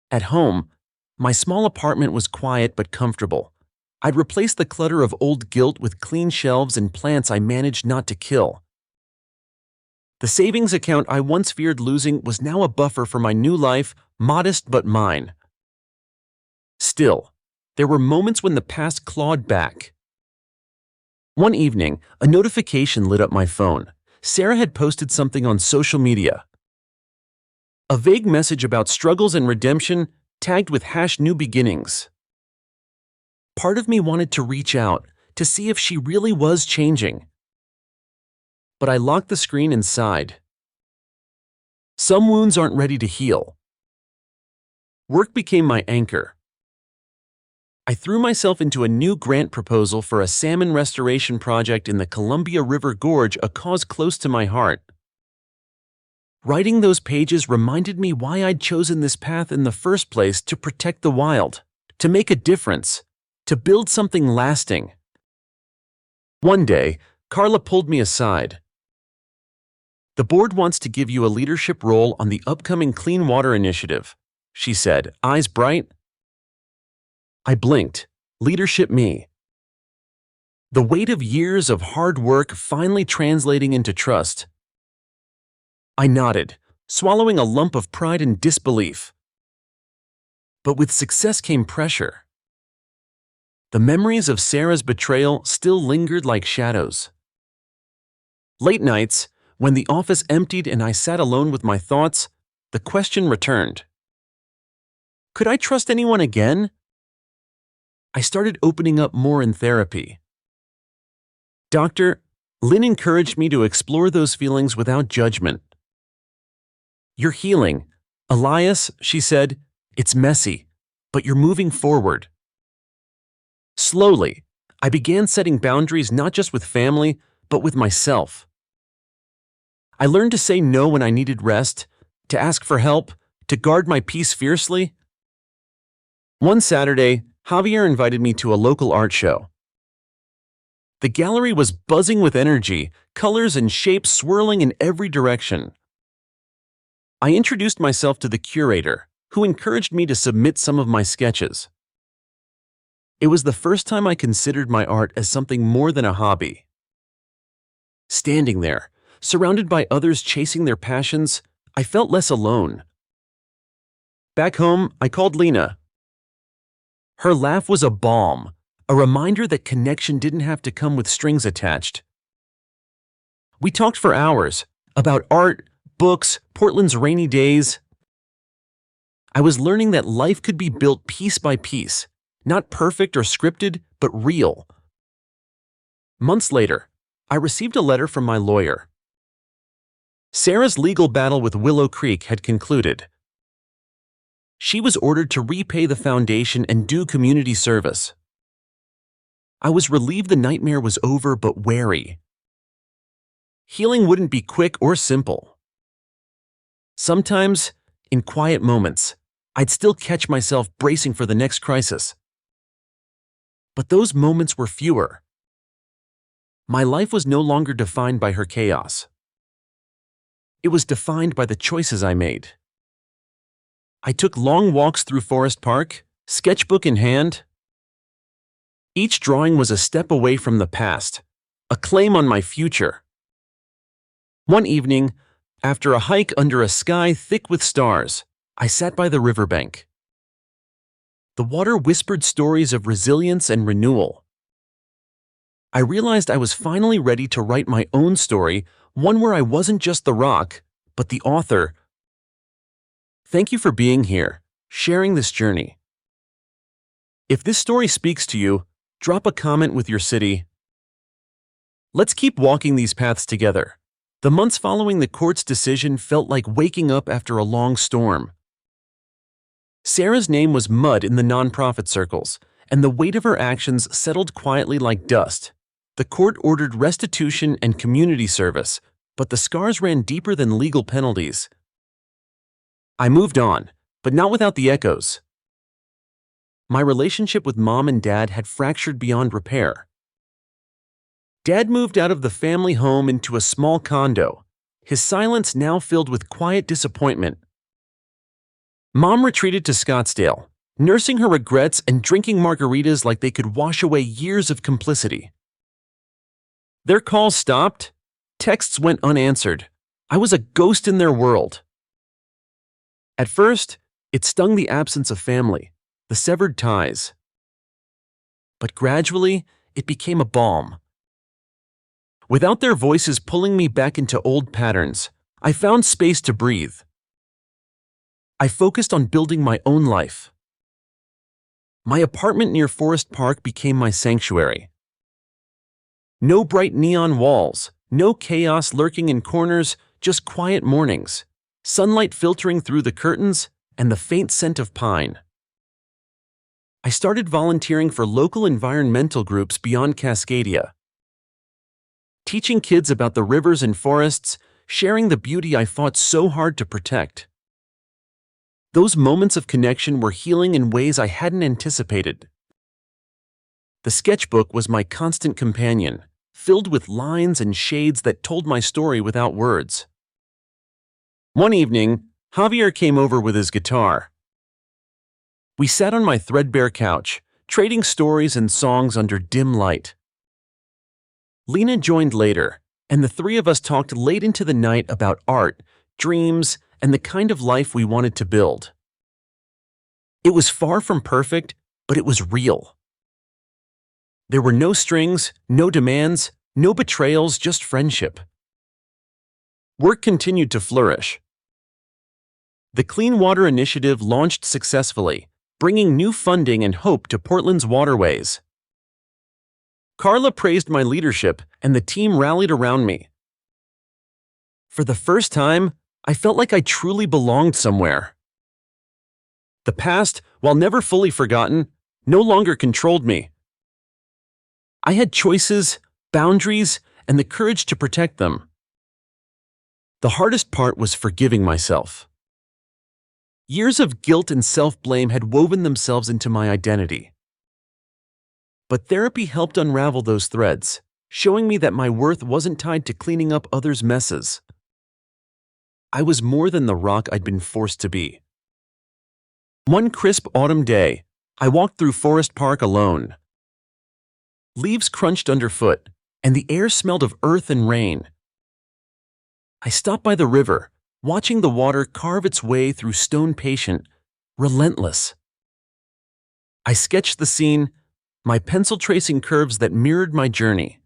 At home, my small apartment was quiet but comfortable. I'd replaced the clutter of old guilt with clean shelves and plants I managed not to kill. The savings account I once feared losing was now a buffer for my new life, modest but mine. Still, there were moments when the past clawed back. One evening, a notification lit up my phone. Sarah had posted something on social media. A vague message about struggles and redemption, tagged with #new beginnings. Part of me wanted to reach out, to see if she really was changing. But I locked the screen and sighed. Some wounds aren't ready to heal. Work became my anchor. I threw myself into a new grant proposal for a salmon restoration project in the Columbia River Gorge, a cause close to my heart. Writing those pages reminded me why I'd chosen this path in the first place: to protect the wild, to make a difference, to build something lasting. One day, Carla pulled me aside. "The board wants to give you a leadership role on the upcoming Clean Water Initiative," she said, eyes bright. I blinked. Leadership me. The weight of years of hard work finally translating into trust. I nodded, swallowing a lump of pride and disbelief. But with success came pressure. The memories of Sarah's betrayal still lingered like shadows. Late nights, when the office emptied and I sat alone with my thoughts, the question returned. Could I trust anyone again? I started opening up more in therapy. Dr. Lynn encouraged me to explore those feelings without judgment. "You're healing. Elias," she said, "it's messy, but you're moving forward." Slowly, I began setting boundaries not just with family, but with myself. I learned to say no when I needed rest, to ask for help, to guard my peace fiercely. One Saturday, Javier invited me to a local art show. The gallery was buzzing with energy, colors and shapes swirling in every direction. I introduced myself to the curator, who encouraged me to submit some of my sketches. It was the first time I considered my art as something more than a hobby. Standing there, surrounded by others chasing their passions, I felt less alone. Back home, I called Lena. Her laugh was a balm, a reminder that connection didn't have to come with strings attached. We talked for hours about art, books, Portland's rainy days. I was learning that life could be built piece by piece, not perfect or scripted, but real. Months later, I received a letter from my lawyer. Sarah's legal battle with Willow Creek had concluded. She was ordered to repay the foundation and do community service. I was relieved the nightmare was over, but wary. Healing wouldn't be quick or simple. Sometimes, in quiet moments, I'd still catch myself bracing for the next crisis. But those moments were fewer. My life was no longer defined by her chaos. It was defined by the choices I made. I took long walks through Forest Park, sketchbook in hand. Each drawing was a step away from the past, a claim on my future. One evening, after a hike under a sky thick with stars, I sat by the riverbank. The water whispered stories of resilience and renewal. I realized I was finally ready to write my own story, one where I wasn't just the rock, but the author. Thank you for being here, sharing this journey. If this story speaks to you, drop a comment with your city. Let's keep walking these paths together. The months following the court's decision felt like waking up after a long storm. Sarah's name was mud in the nonprofit circles, and the weight of her actions settled quietly like dust. The court ordered restitution and community service, but the scars ran deeper than legal penalties. I moved on, but not without the echoes. My relationship with Mom and Dad had fractured beyond repair. Dad moved out of the family home into a small condo, his silence now filled with quiet disappointment. Mom retreated to Scottsdale, nursing her regrets and drinking margaritas like they could wash away years of complicity. Their calls stopped, texts went unanswered. I was a ghost in their world. At first, it stung the absence of family, the severed ties. But gradually, it became a balm. Without their voices pulling me back into old patterns, I found space to breathe. I focused on building my own life. My apartment near Forest Park became my sanctuary. No bright neon walls, no chaos lurking in corners, just quiet mornings, sunlight filtering through the curtains, and the faint scent of pine. I started volunteering for local environmental groups beyond Cascadia, teaching kids about the rivers and forests, sharing the beauty I fought so hard to protect. Those moments of connection were healing in ways I hadn't anticipated. The sketchbook was my constant companion, filled with lines and shades that told my story without words. One evening, Javier came over with his guitar. We sat on my threadbare couch, trading stories and songs under dim light. Lena joined later, and the three of us talked late into the night about art, dreams, and the kind of life we wanted to build. It was far from perfect, but it was real. There were no strings, no demands, no betrayals, just friendship. Work continued to flourish. The Clean Water Initiative launched successfully, bringing new funding and hope to Portland's waterways. Carla praised my leadership, and the team rallied around me. For the first time, I felt like I truly belonged somewhere. The past, while never fully forgotten, no longer controlled me. I had choices, boundaries, and the courage to protect them. The hardest part was forgiving myself. Years of guilt and self-blame had woven themselves into my identity. But therapy helped unravel those threads, showing me that my worth wasn't tied to cleaning up others' messes. I was more than the rock I'd been forced to be. One crisp autumn day, I walked through Forest Park alone. Leaves crunched underfoot, and the air smelled of earth and rain. I stopped by the river, watching the water carve its way through stone patient, relentless. I sketched the scene, my pencil tracing curves that mirrored my journey.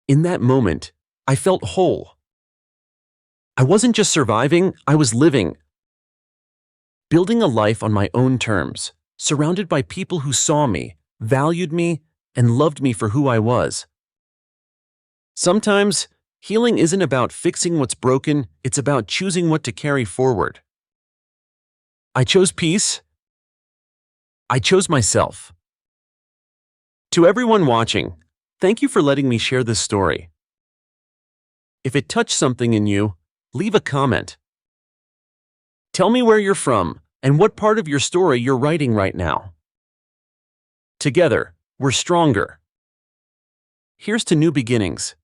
In that moment, I felt whole. I wasn't just surviving, I was living. Building a life on my own terms, surrounded by people who saw me, valued me, and loved me for who I was. Sometimes, healing isn't about fixing what's broken, it's about choosing what to carry forward. I chose peace. I chose myself. To everyone watching, thank you for letting me share this story. If it touched something in you, leave a comment. Tell me where you're from and what part of your story you're writing right now. Together, we're stronger. Here's to new beginnings.